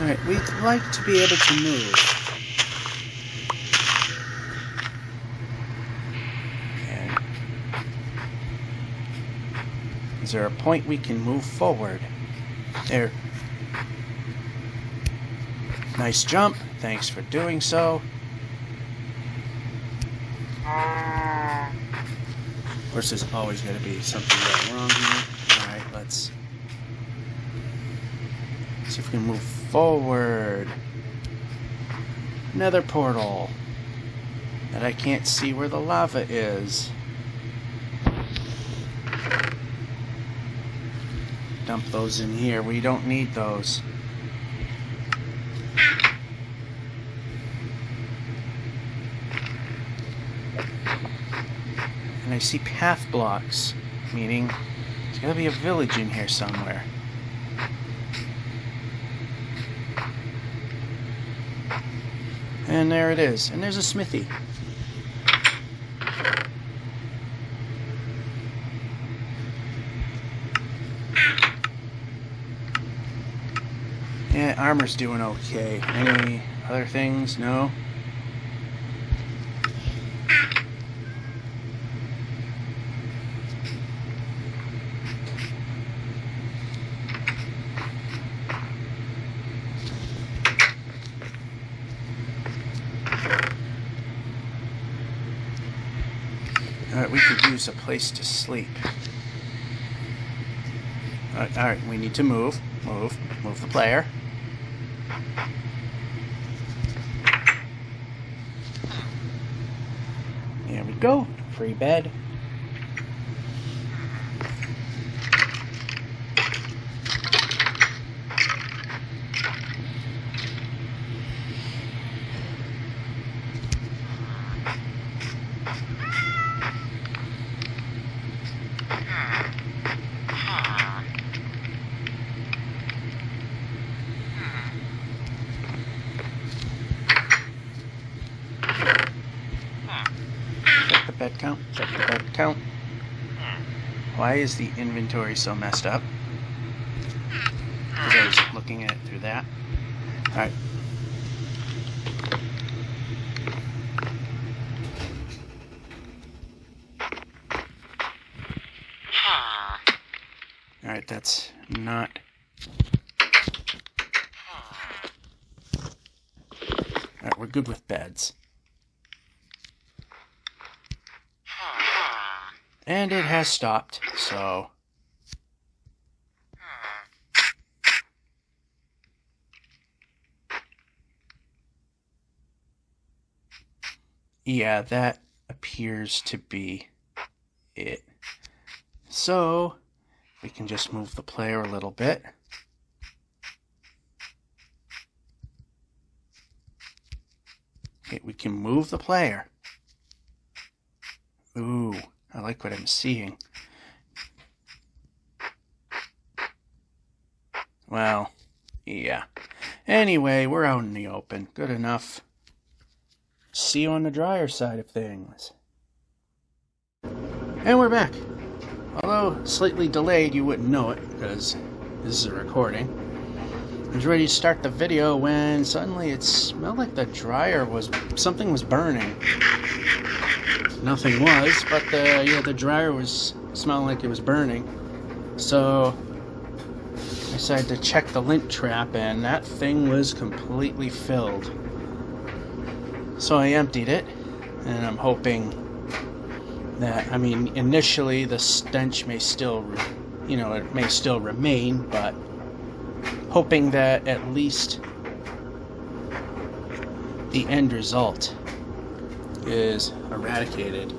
Alright, we'd like to be able to move. And Is there a point we can move forward? There. Nice jump. Thanks for doing so. Of course, there's always going to be something going wrong here. Alright, let's see if we can move forward. Nether portal. And I can't see where the lava is. Dump those in here. We don't need those. And I see path blocks, meaning there's gotta be a village in here somewhere. And there it is. And there's a smithy. Yeah, armor's doing okay. Any other things? No? Alright, we could use a place to sleep. Alright, we need to move the player. There we go, free bed. Bed count. Check the bed count. Why is the inventory so messed up? Because I was looking at it through that. Alright. Alright, that's not... Alright, we're good with beds. And it has stopped, so... Yeah, that appears to be it. So, we can just move the player a little bit. Okay, we can move the player. Ooh. I like what I'm seeing. Well, yeah. Anyway, we're out in the open. Good enough. See you on the drier side of things. And we're back. Although slightly delayed, you wouldn't know it because this is a recording. I was ready to start the video when suddenly it smelled like the dryer was... something was burning. Nothing was, but the dryer was smelling like it was burning. So I decided to check the lint trap, and that thing was completely filled. So I emptied it, and I'm hoping that, I mean, initially the stench may still, it may still remain, but hoping that at least the end result is eradicated.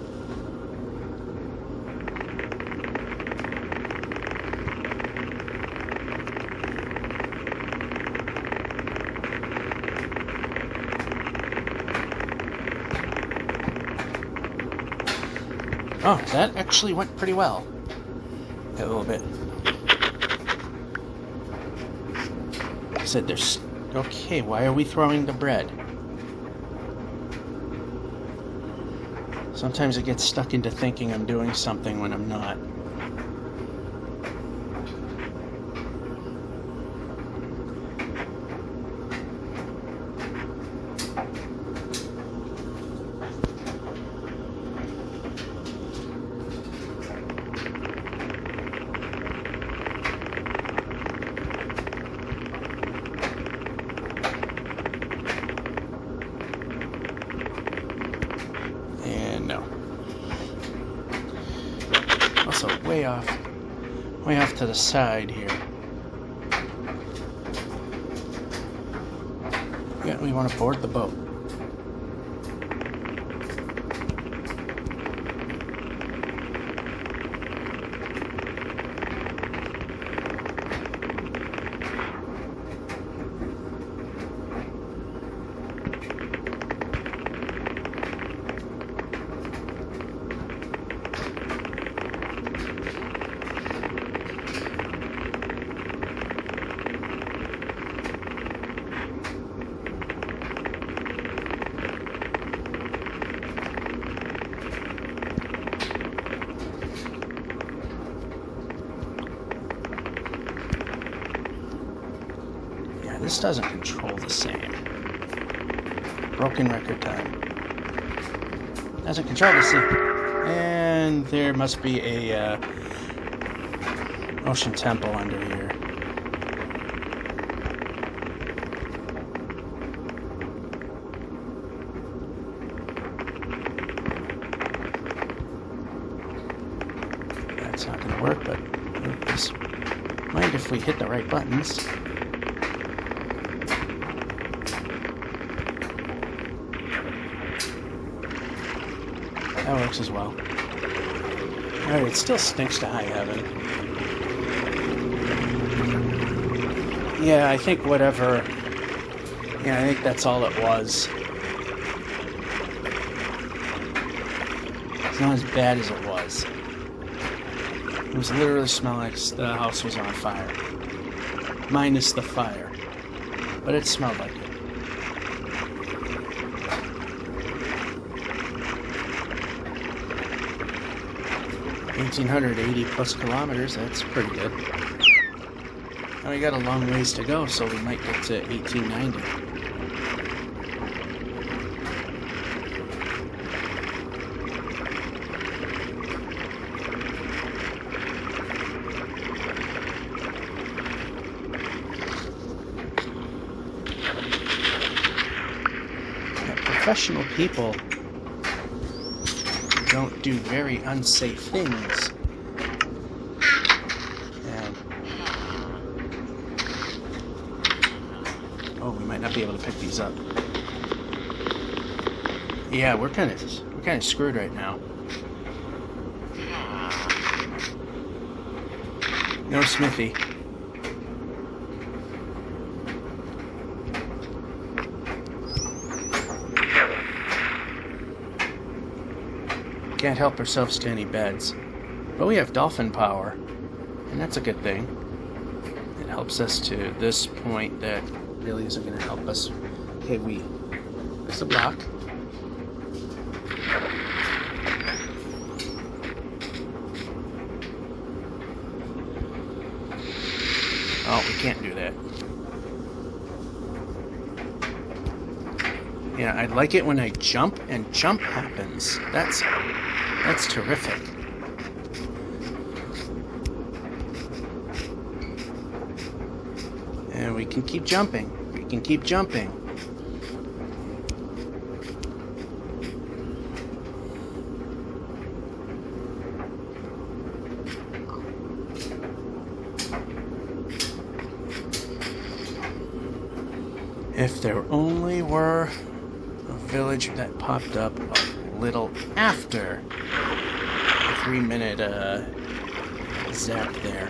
Oh, that actually went pretty well. A little bit. I said there's... Okay, why are we throwing the bread? Sometimes I get stuck into thinking I'm doing something when I'm not. way off to the side here. Yeah, we want to board the boat. This doesn't control the sand. Broken record time. Doesn't control the sand. And there must be a ocean temple under here. That's not going to work, but just mind if we hit the right buttons. That works as well. Alright, it still stinks to high heaven. Yeah, I think whatever... Yeah, I think that's all it was. It's not as bad as it was. It was literally smelling like the house was on fire. Minus the fire. But it smelled like it. 1,880 plus kilometers, that's pretty good. Now we got a long ways to go, so we might get to 1890. Professional people don't do very unsafe things. And oh, we might not be able to pick these up. Yeah, we're kind of screwed right now. No Smithy. Can't help ourselves to any beds. But we have dolphin power, and that's a good thing. It helps us to this point that really isn't going to help us. Okay, there's the block. Oh, we can't do that. Yeah, I like it when I jump and jump happens. That's terrific. And we can keep jumping. We can keep jumping. If there only were a village that popped up a little after the 3-minute zap there.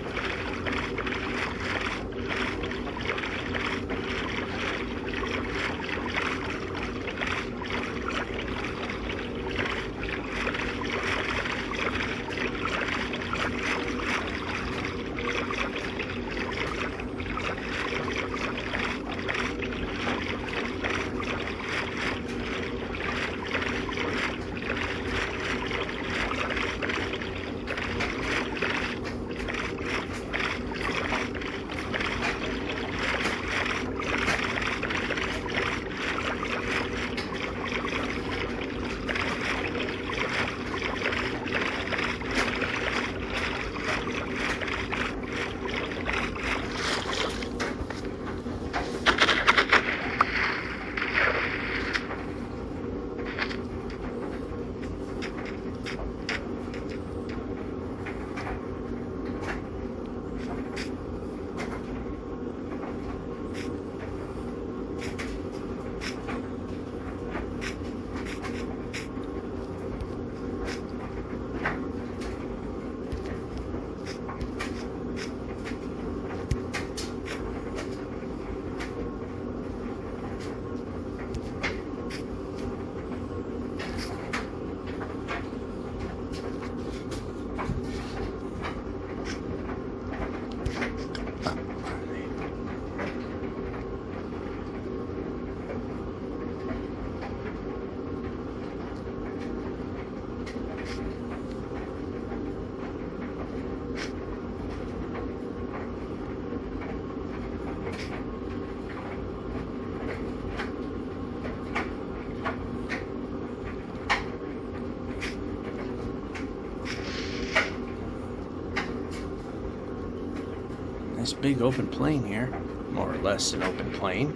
This big open plain here, more or less an open plain.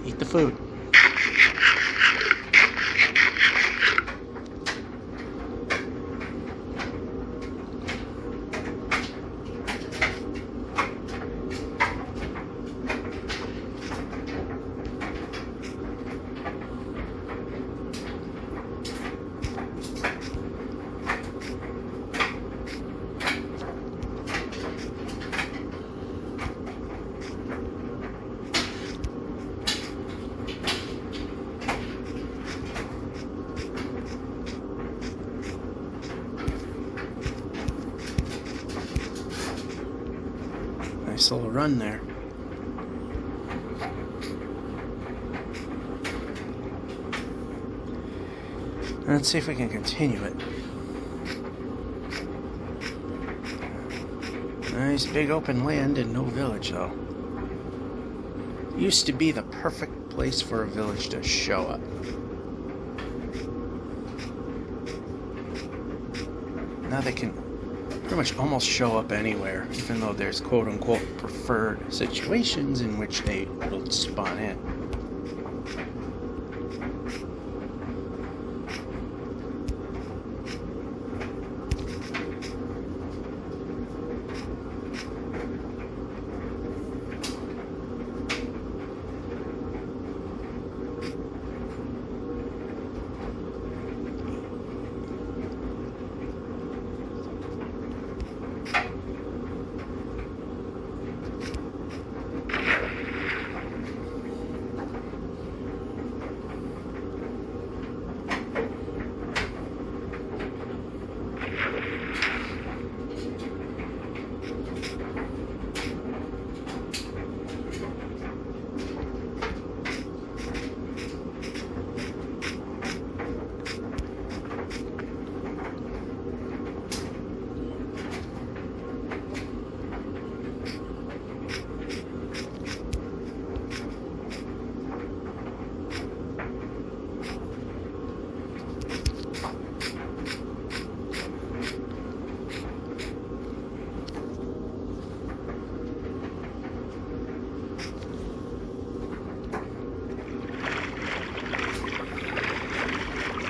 Eat the food. Nice little run there. Let's see if we can continue it. Nice big open land and no village though. Used to be the perfect place for a village to show up. Now they can pretty much almost show up anywhere, even though there's quote-unquote preferred situations in which they will spawn in.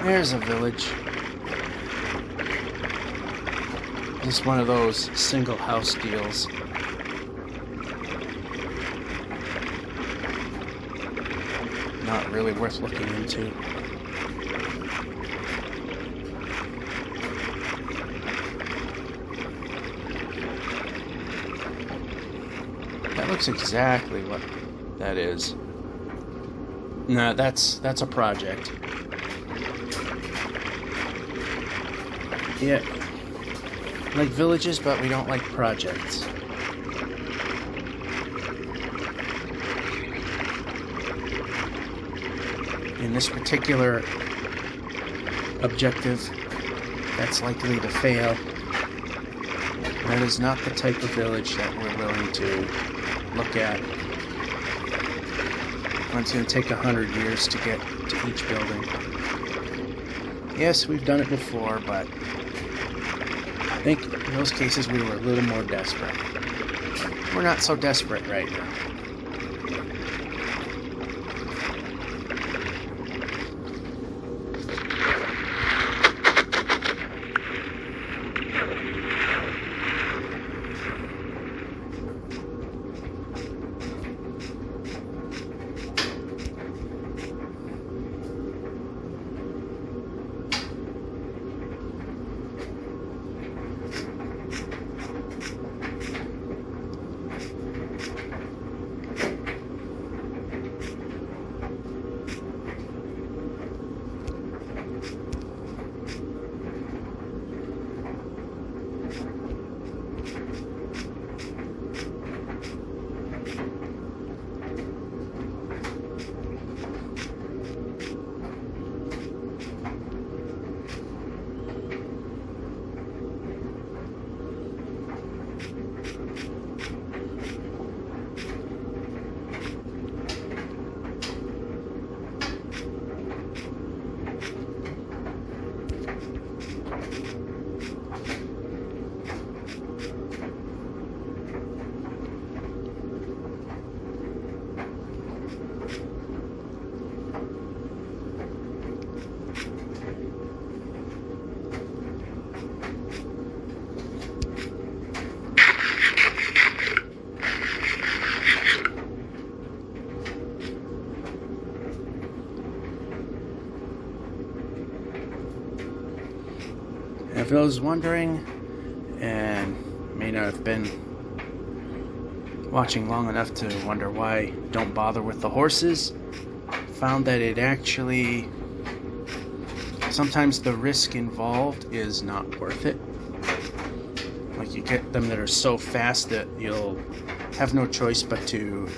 There's a village. Just one of those single house deals. Not really worth looking into. That looks exactly what that is. No, that's a project. Yeah, like villages, but we don't like projects. In this particular objective, that's likely to fail. That is not the type of village that we're willing to look at. It's going to take 100 years to get to each building. Yes, we've done it before, but I think in those cases we were a little more desperate. We're not so desperate right now. for those wondering, and may not have been watching long enough to wonder why I don't bother with the horses, found that it actually, sometimes the risk involved is not worth it. Like, you get them that are so fast that you'll have no choice but to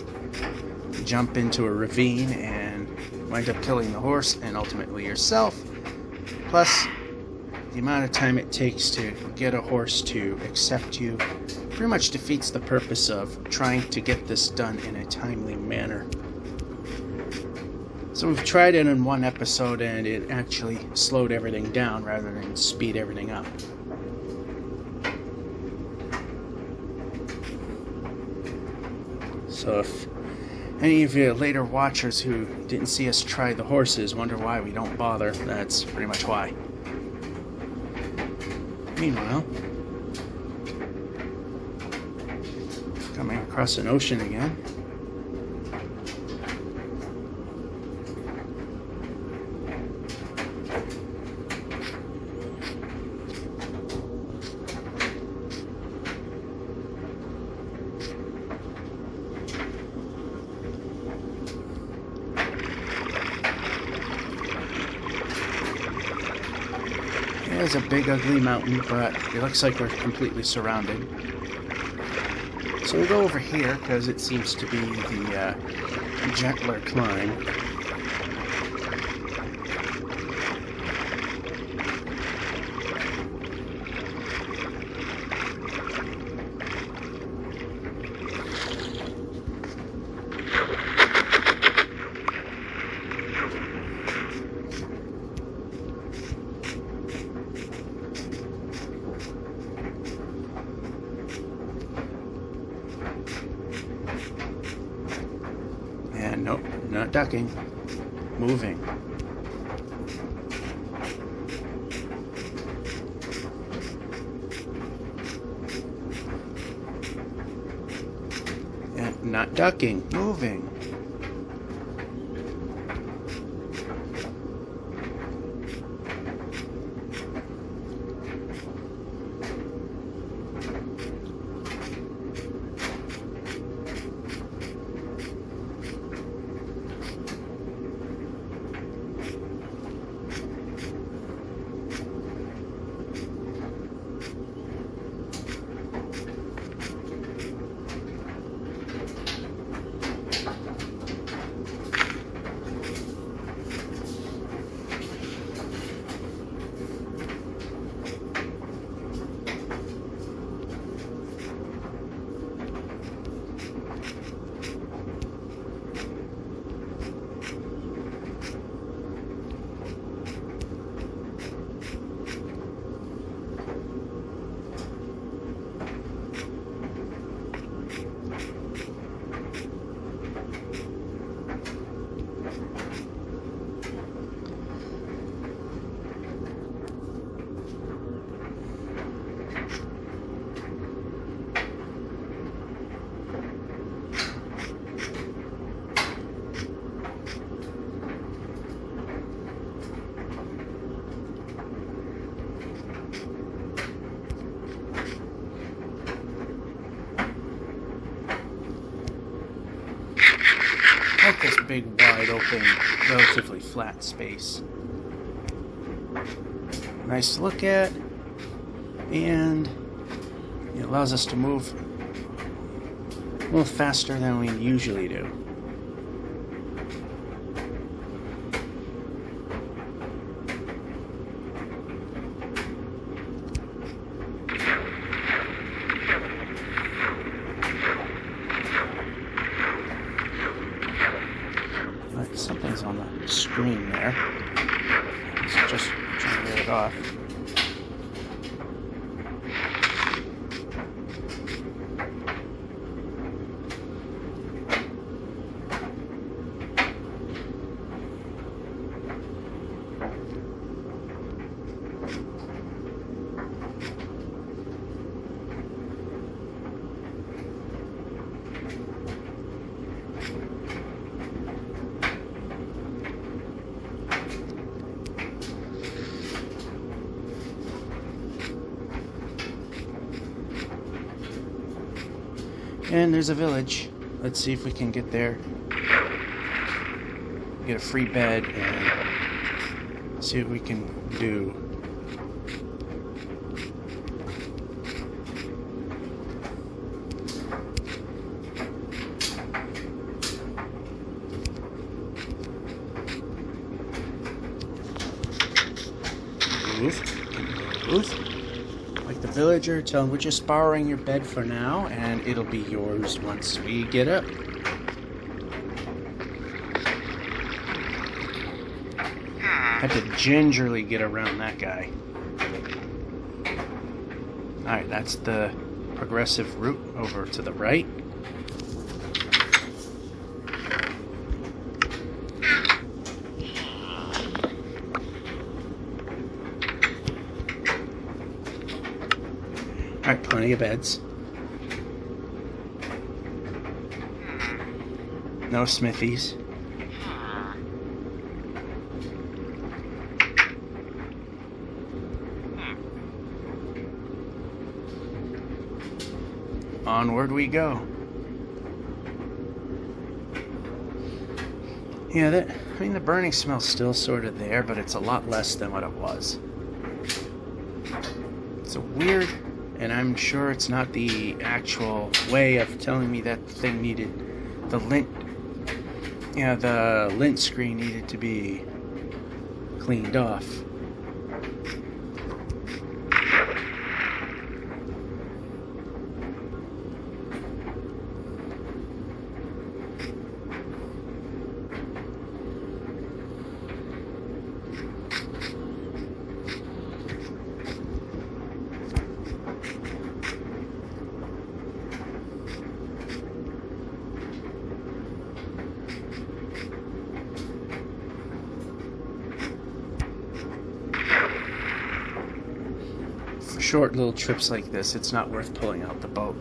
jump into a ravine and wind up killing the horse and ultimately yourself. Plus, the amount of time it takes to get a horse to accept you pretty much defeats the purpose of trying to get this done in a timely manner. So we've tried it in one episode and it actually slowed everything down rather than speed everything up. So if any of you later watchers who didn't see us try the horses wonder why we don't bother, that's pretty much why. Meanwhile, coming across an ocean again. It's a big ugly mountain, but it looks like we're completely surrounded. So we'll go over here because it seems to be the gentler climb. And nope, not ducking, moving. And not ducking, moving. Like this big, wide open, relatively flat space. Nice to look at, and it allows us to move a little faster than we usually do. Something's on the screen there. So just trying to get it off. And there's a village. Let's see if we can get there. Get a free bed and see what we can do. Like the villager, tell him we're just borrowing your bed for now, and it'll be yours once we get up. Have to gingerly get around that guy. Alright, that's the progressive route over to the right. Alright, plenty of beds. No smithies. Onward we go. Yeah, the burning smell's still sort of there, but it's a lot less than what it was. It's a weird, and I'm sure it's not the actual way of telling me that thing needed the lint. Yeah, the lint screen needed to be cleaned off. Short little trips like this, it's not worth pulling out the boat.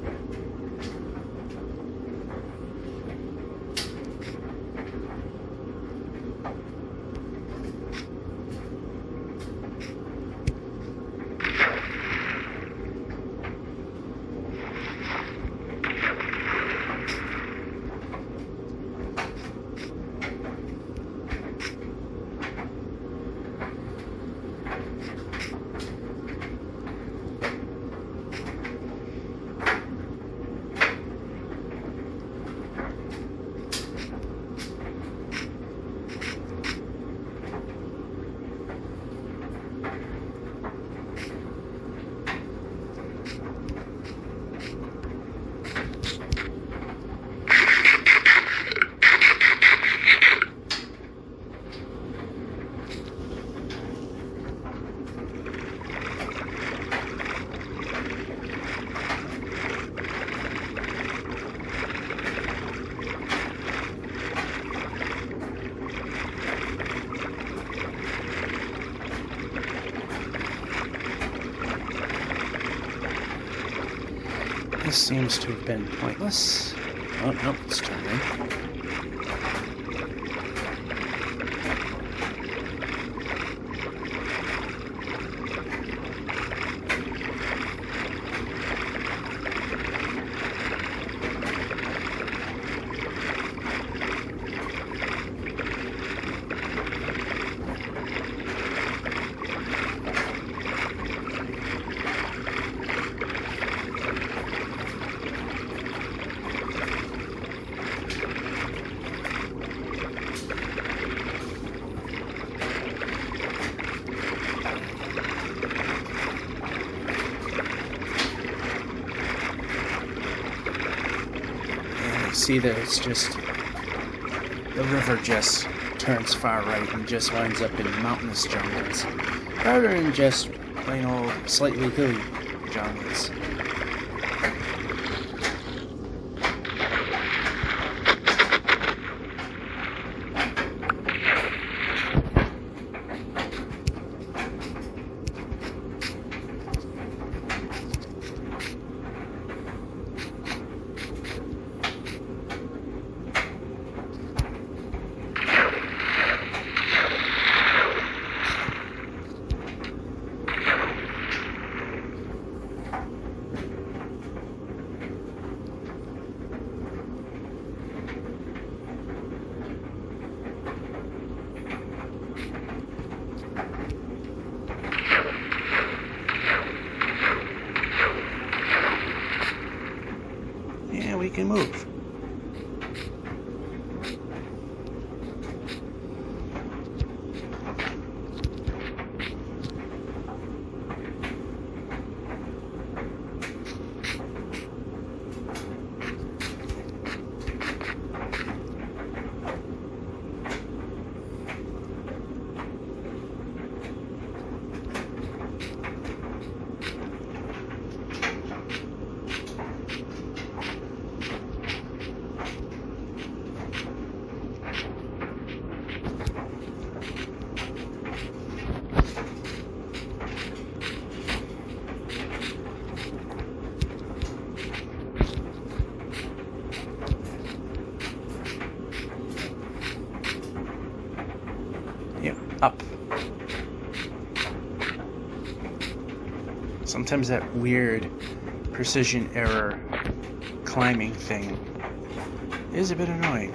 This seems to have been pointless. Oh, nope, it's turning. See that it's just the river just turns far right and just winds up in mountainous jungles rather than just plain old slightly hilly jungles. Yeah, we can move. Yep, up. Sometimes that weird precision error climbing thing is a bit annoying.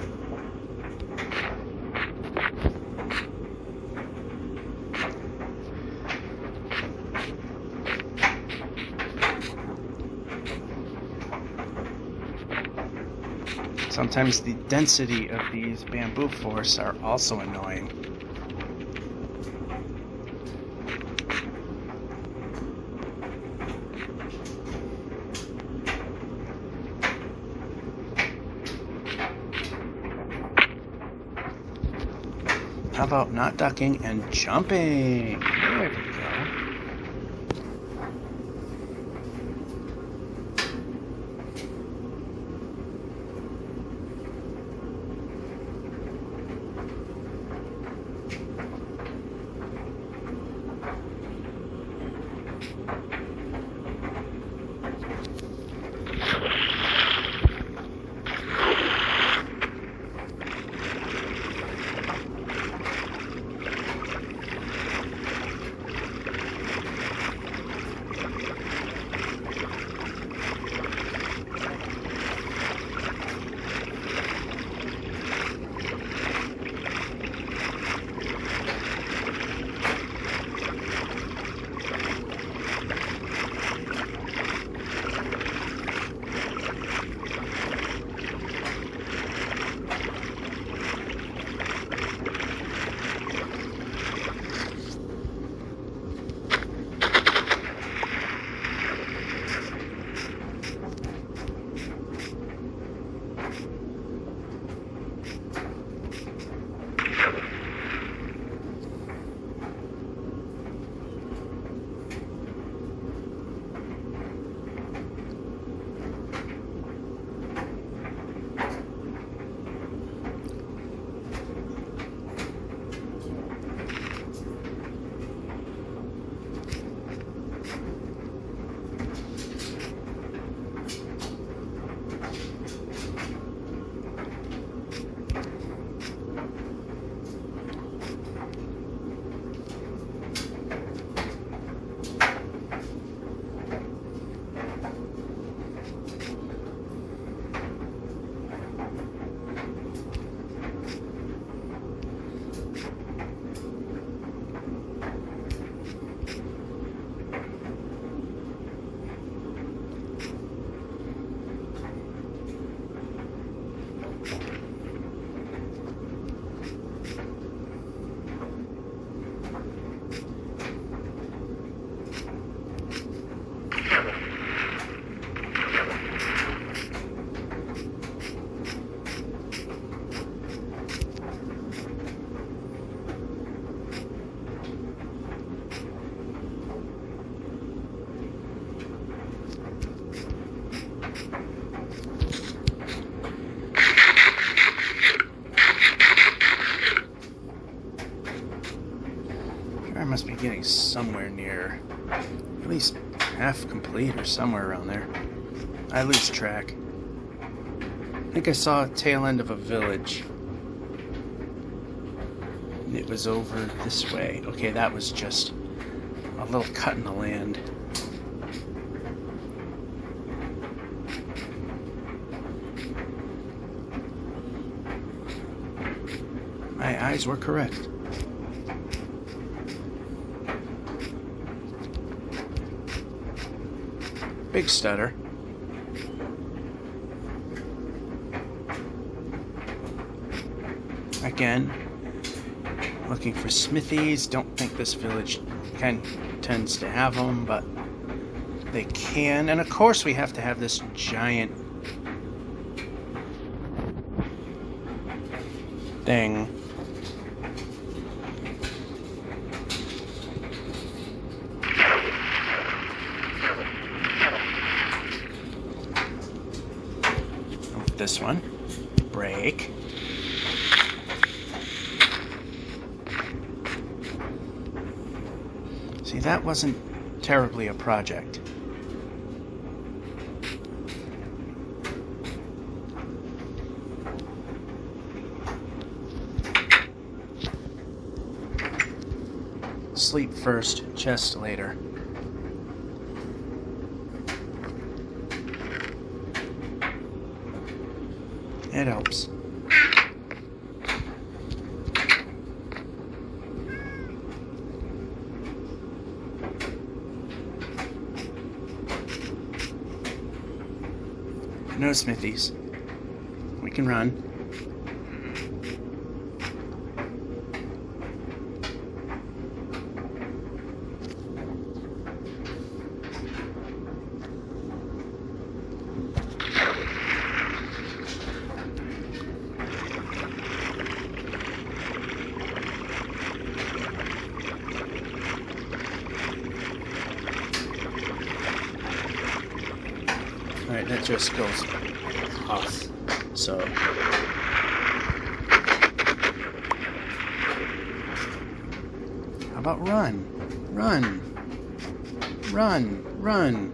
Sometimes the density of these bamboo forests are also annoying. How about not ducking and jumping? There we go. I must be getting somewhere near, at least half complete or somewhere around there. I lose track. I think I saw a tail end of a village. And it was over this way. Okay, that was just a little cut in the land. My eyes were correct. Big stutter. Again, looking for smithies. Don't think this village tends to have them, but they can. And of course we have to have this giant thing. This one. Break. See, that wasn't terribly a project. Sleep first, chest later. It helps. No smithies. We can run. Alright, that just goes off. So how about run? Run. Run. Run.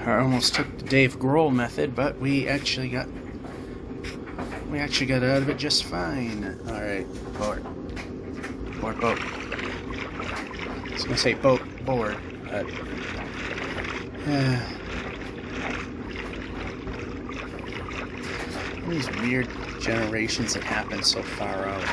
I almost took the Dave Grohl method, but we actually got out of it just fine. All right, board, boat. I was gonna say board, but these weird generations that happen so far out.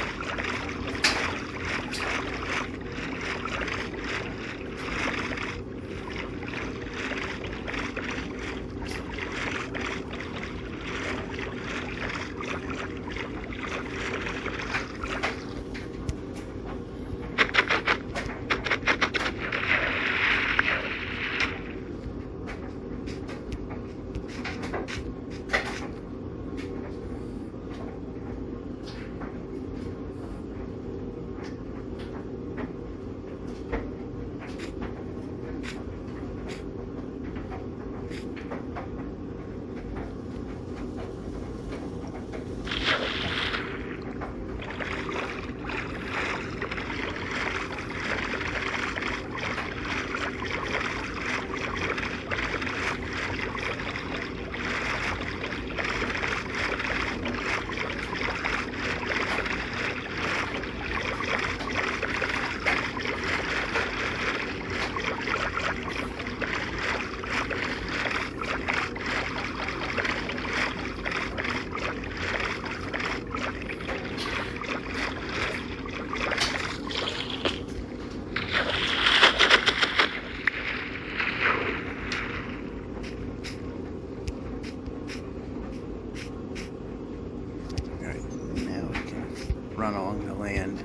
Run along the land,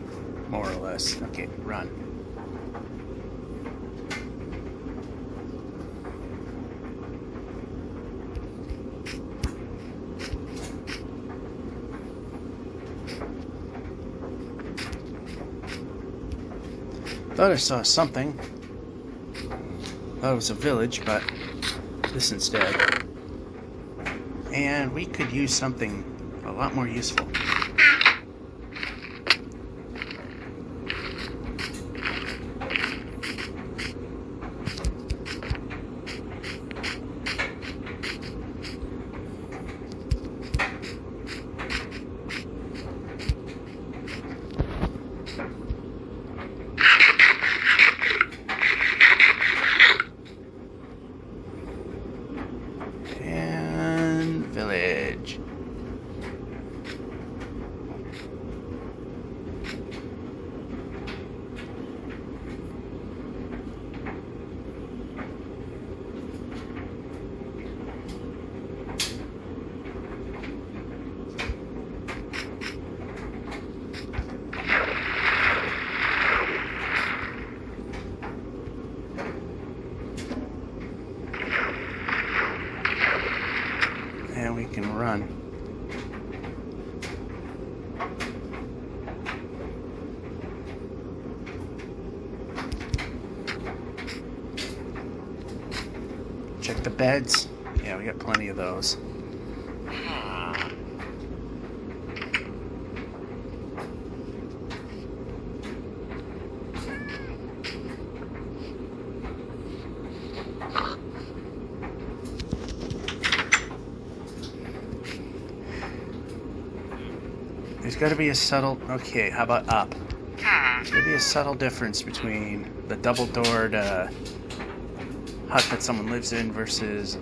more or less. Okay, run. Thought I saw something. Thought it was a village, but this instead. And we could use something a lot more useful. Check the beds. Yeah, we got plenty of those. There's got to be a subtle... Okay, how about up? There's got to be a subtle difference between the double-doored hut that someone lives in versus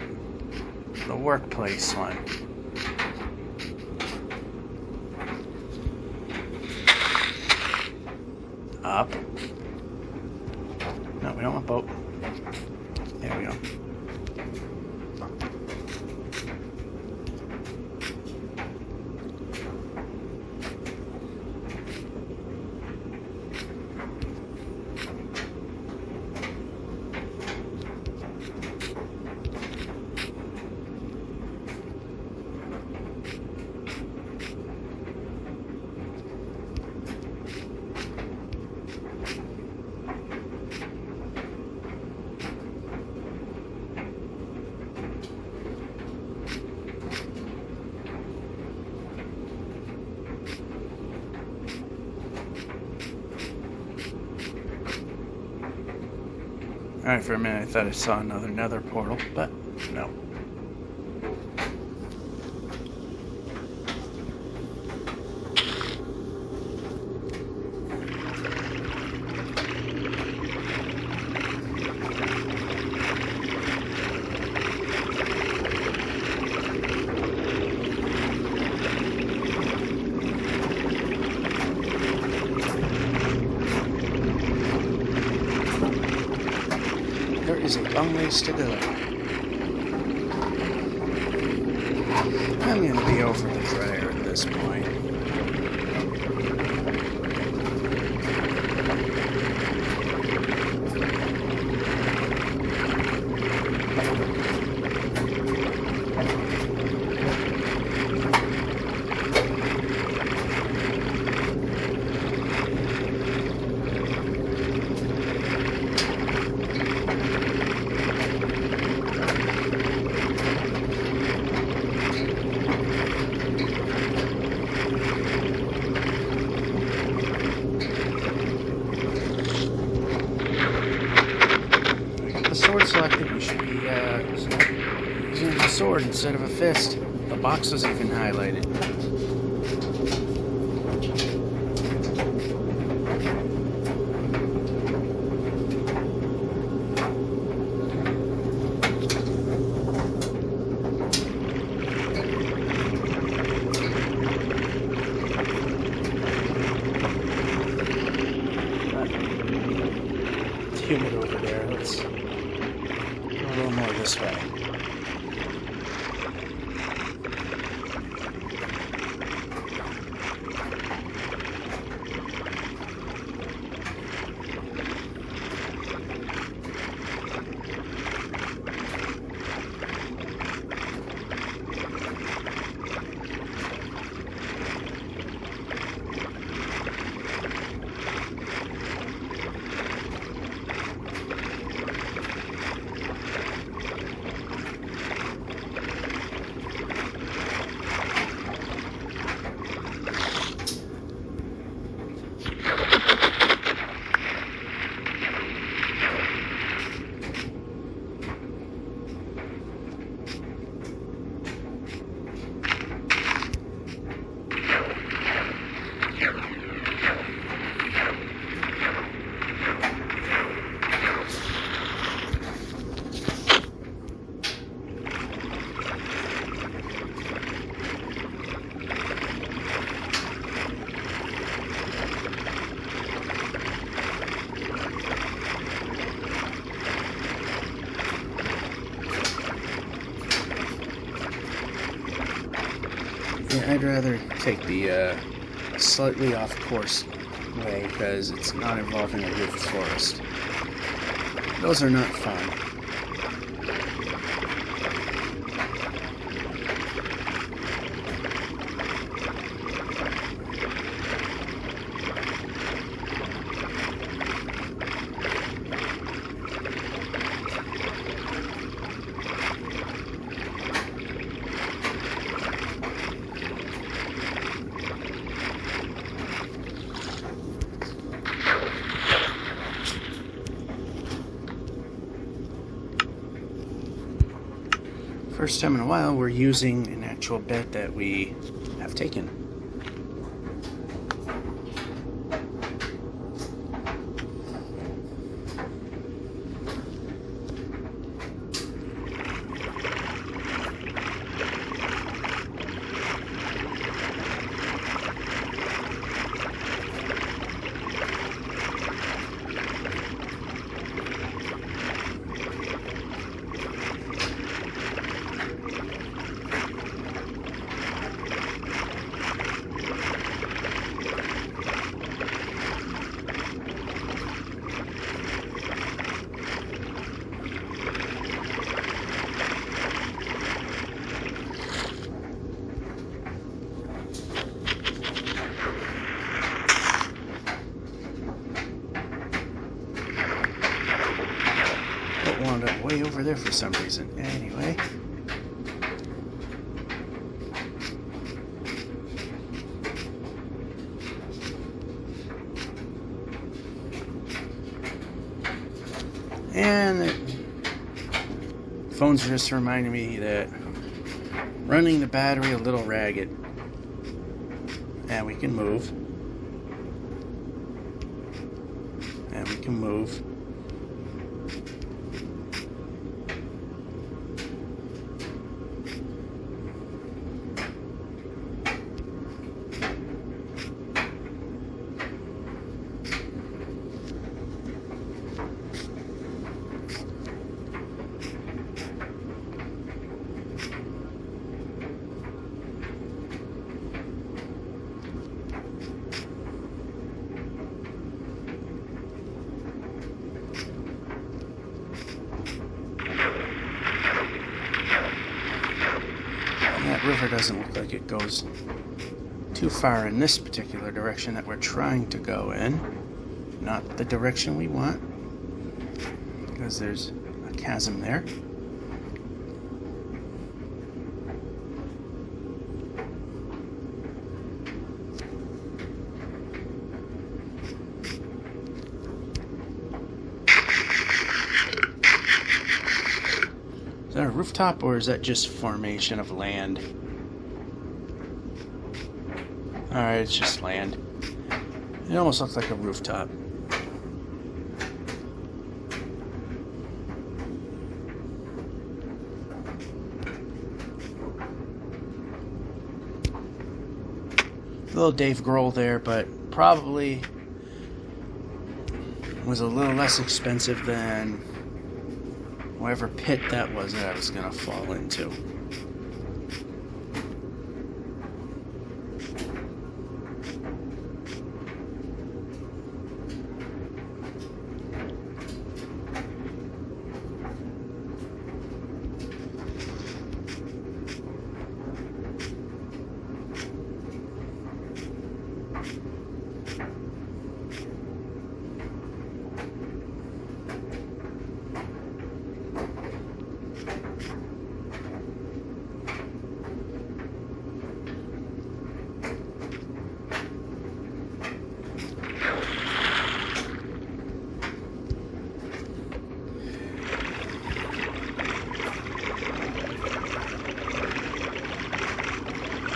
the workplace one. Up. No, we don't want boat. There we go. Alright, for a minute I thought I saw another nether portal, but no. There is a long ways to go. I'm going to be over the dryer at this point. Sword selected, we should be using the sword instead of a fist. The box was even highlighted. It's humid over there. Let's a little more this way. Yeah, I'd rather take the slightly off course way because it's not involving a roofed forest. Those are not fun. First time in a while we're using an actual bed that we have taken. Wound up way over there for some reason. Anyway. And the phone's just reminding me that running the battery a little ragged. And we can move. And we can move. That river doesn't look like it goes too far in this particular direction that we're trying to go in. Not the direction we want, because there's a chasm there. Is that a rooftop, or is that just formation of land? Alright, it's just land. It almost looks like a rooftop. A little Dave Grohl there, but probably was a little less expensive than whatever pit that was that I was going to fall into.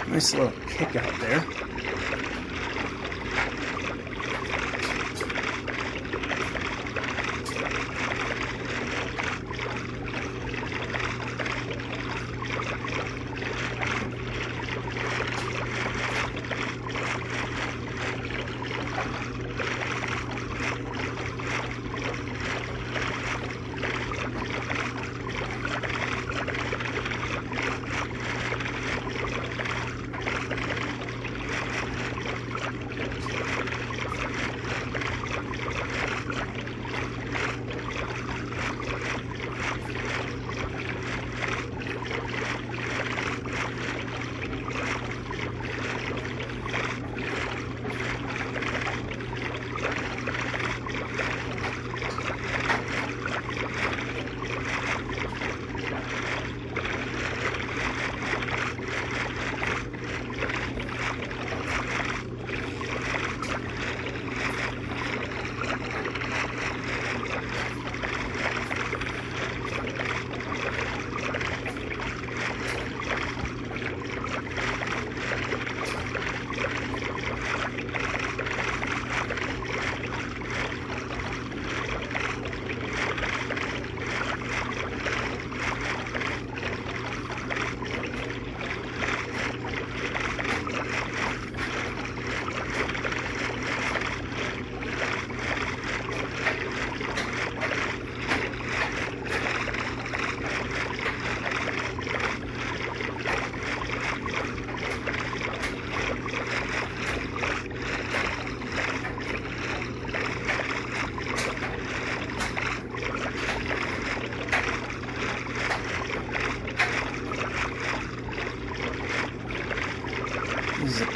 Nice little kick out there.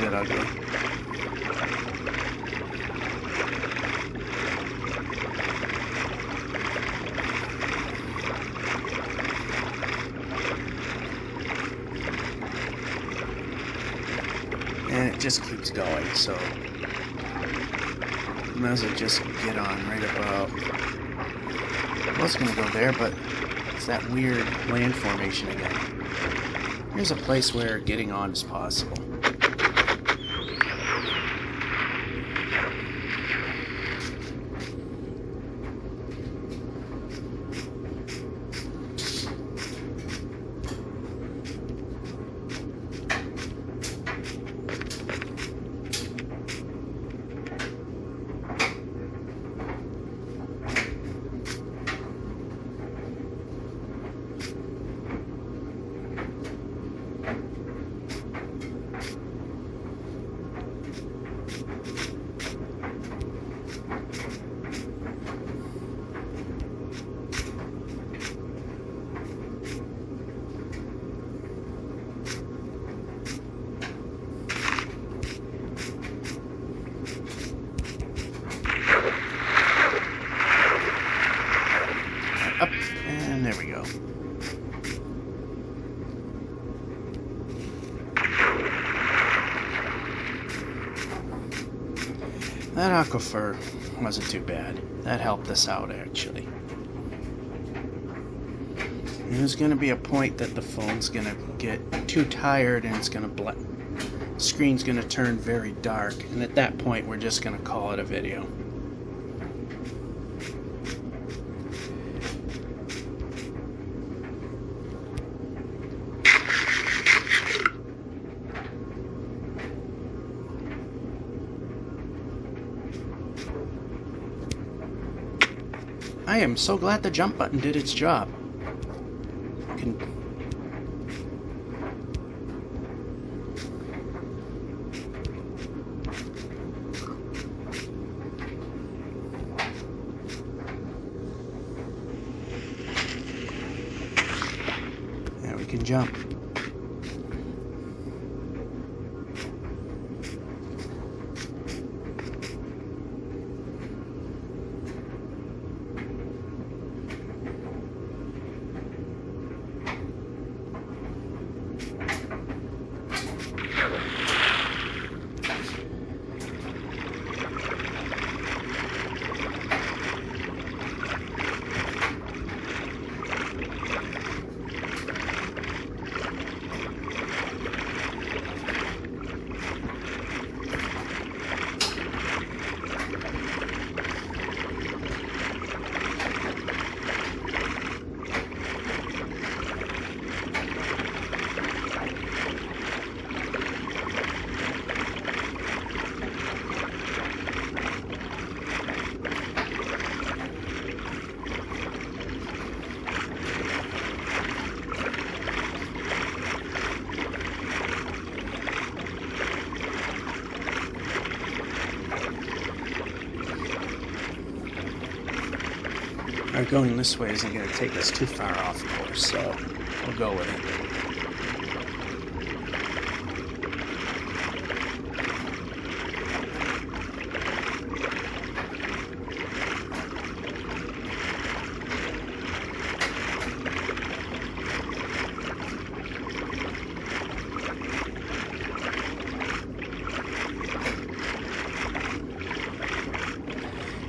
get ugly. And it just keeps going, so might as well just get on right about. I was going to go there, but it's that weird land formation again. Here's a place where getting on is possible. Up, and there we go. That aquifer wasn't too bad. That helped us out, actually. There's going to be a point that the phone's going to get too tired and it's going to screen's going to turn very dark, and at that point we're just going to call it a video. I am so glad the jump button did its job. There we can jump. Going this way isn't going to take us too far off course, so we'll go with it.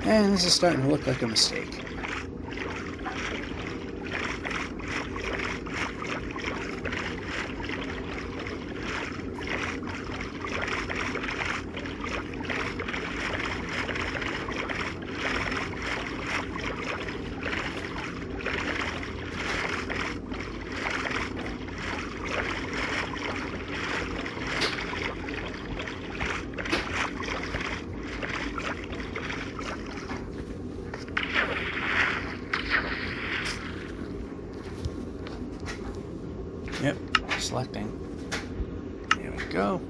And this is starting to look like a mistake. Yep, selecting. There we go.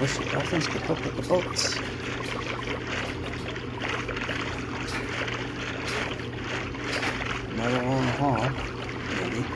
wish the dolphins could help with the boats. Another long haul, maybe.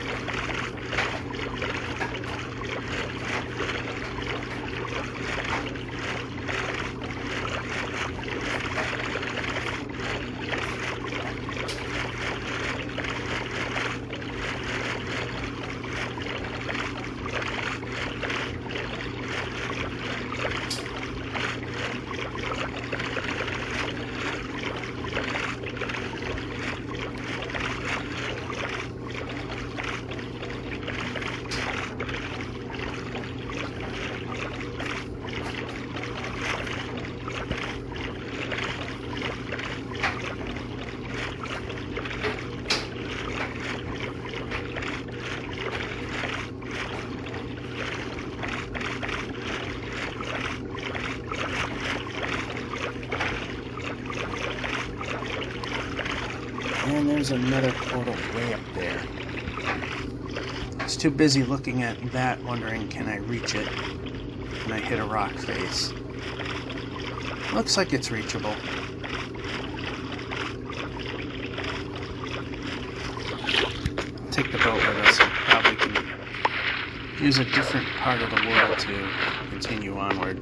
And there's another portal way up there. I was too busy looking at that, wondering, can I reach it? And I hit a rock face. Looks like it's reachable. Take the boat with us. Probably can use a different part of the world to continue onward.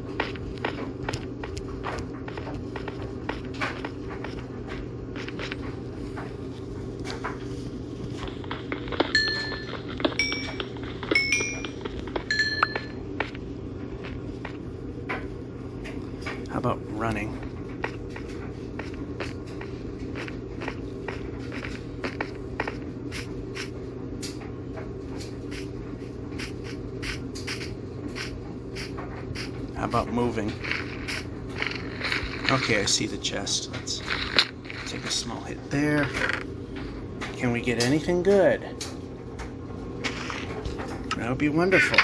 How about running? How about moving? Okay, I see the chest. Let's take a small hit there. Can we get anything good? That would be wonderful.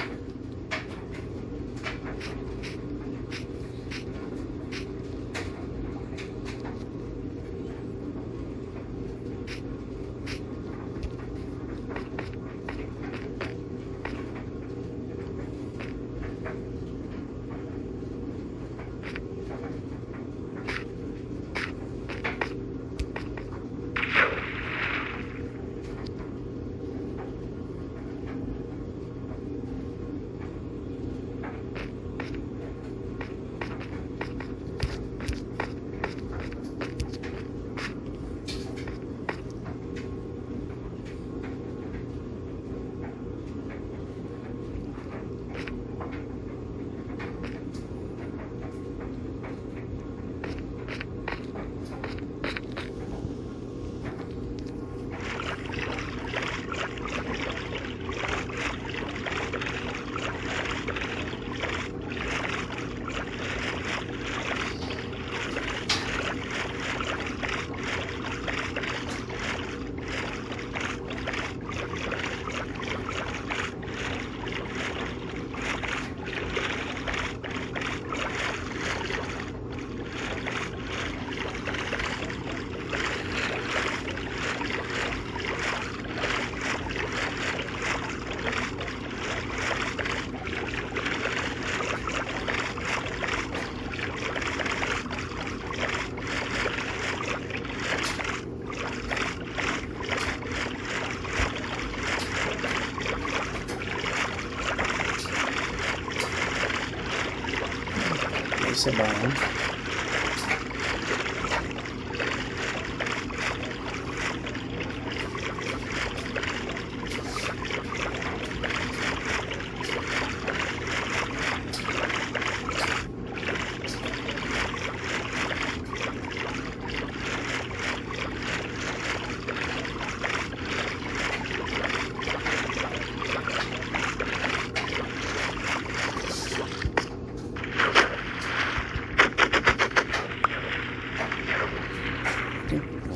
Place a bone.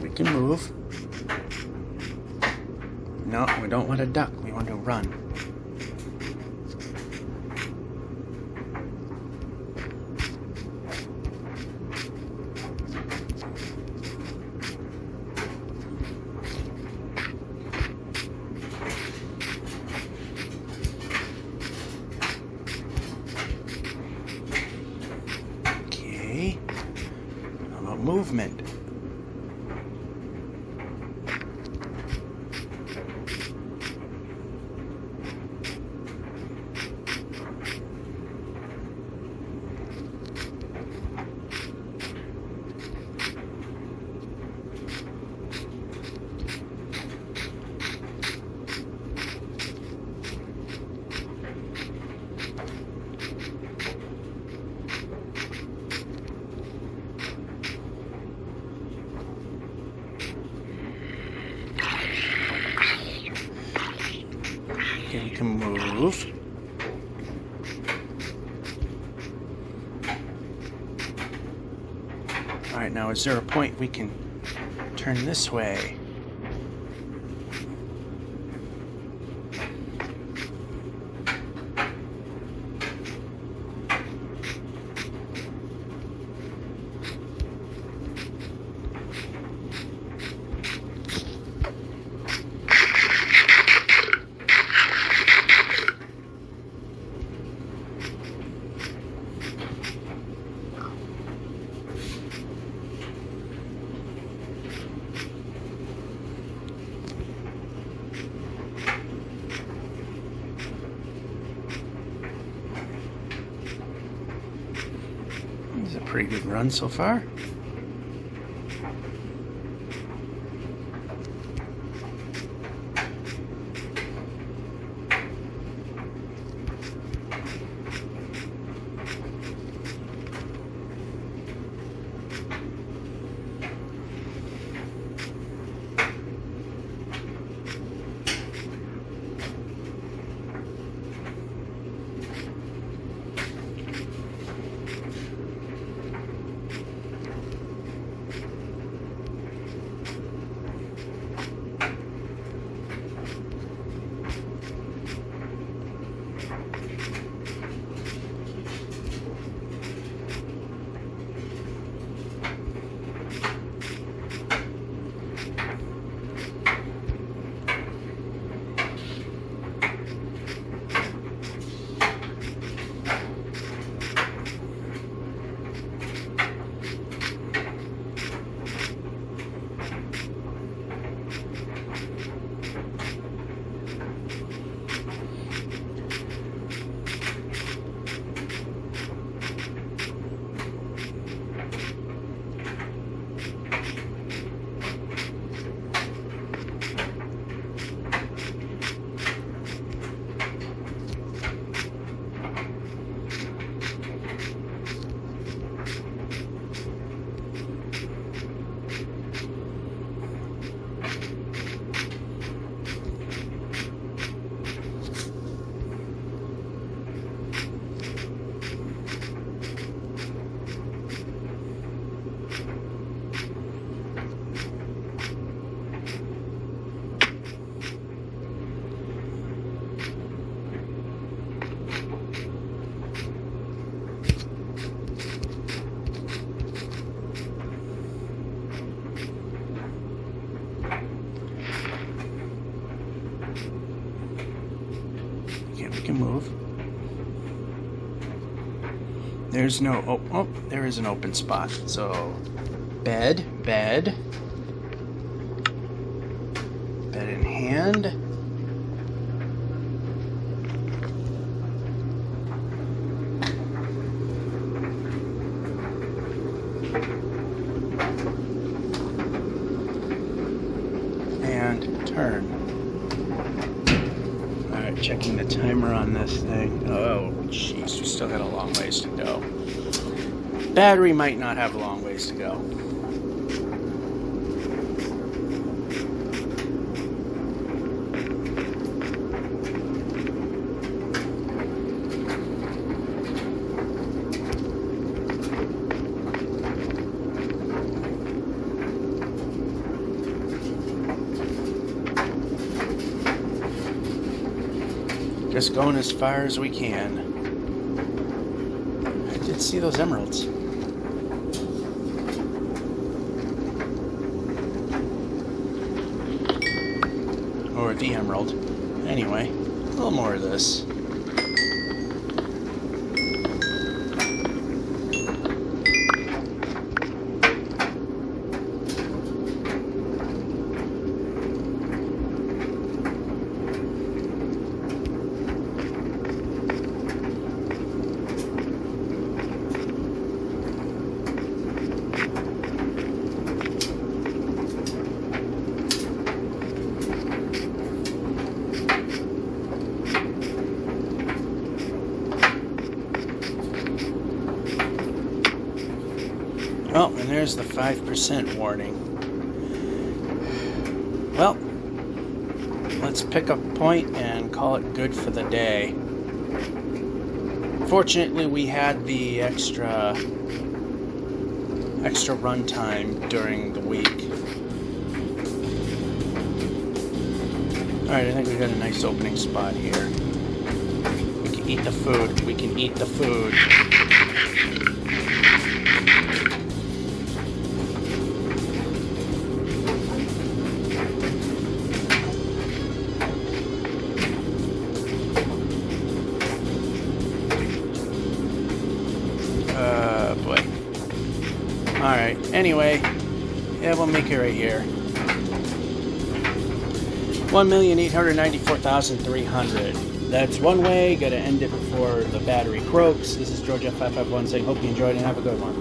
We can move. No, we don't want to duck. We want to run. movement. Okay, we can move. Alright, now is there a point we can turn this way? This is a pretty good run so far. We can move. There's no, oh, there is an open spot. So, bed in hand. And turn. Alright, checking the timer on this thing. Oh, jeez, we still got a long ways to go. Battery might not have a long ways to go. Just going as far as we can. I did see those emeralds. Or the emerald. Anyway, a little more of this. Oh, and there's the 5% warning. Well, let's pick a point and call it good for the day. Fortunately, we had the extra runtime during the week. Alright, I think we got a nice opening spot here. We can eat the food. We can eat the food. Boy. Alright, anyway, yeah, we'll make it right here. 1,894,300. That's one way. Gotta end it before the battery croaks. This is George F551 saying, hope you enjoyed and have a good one.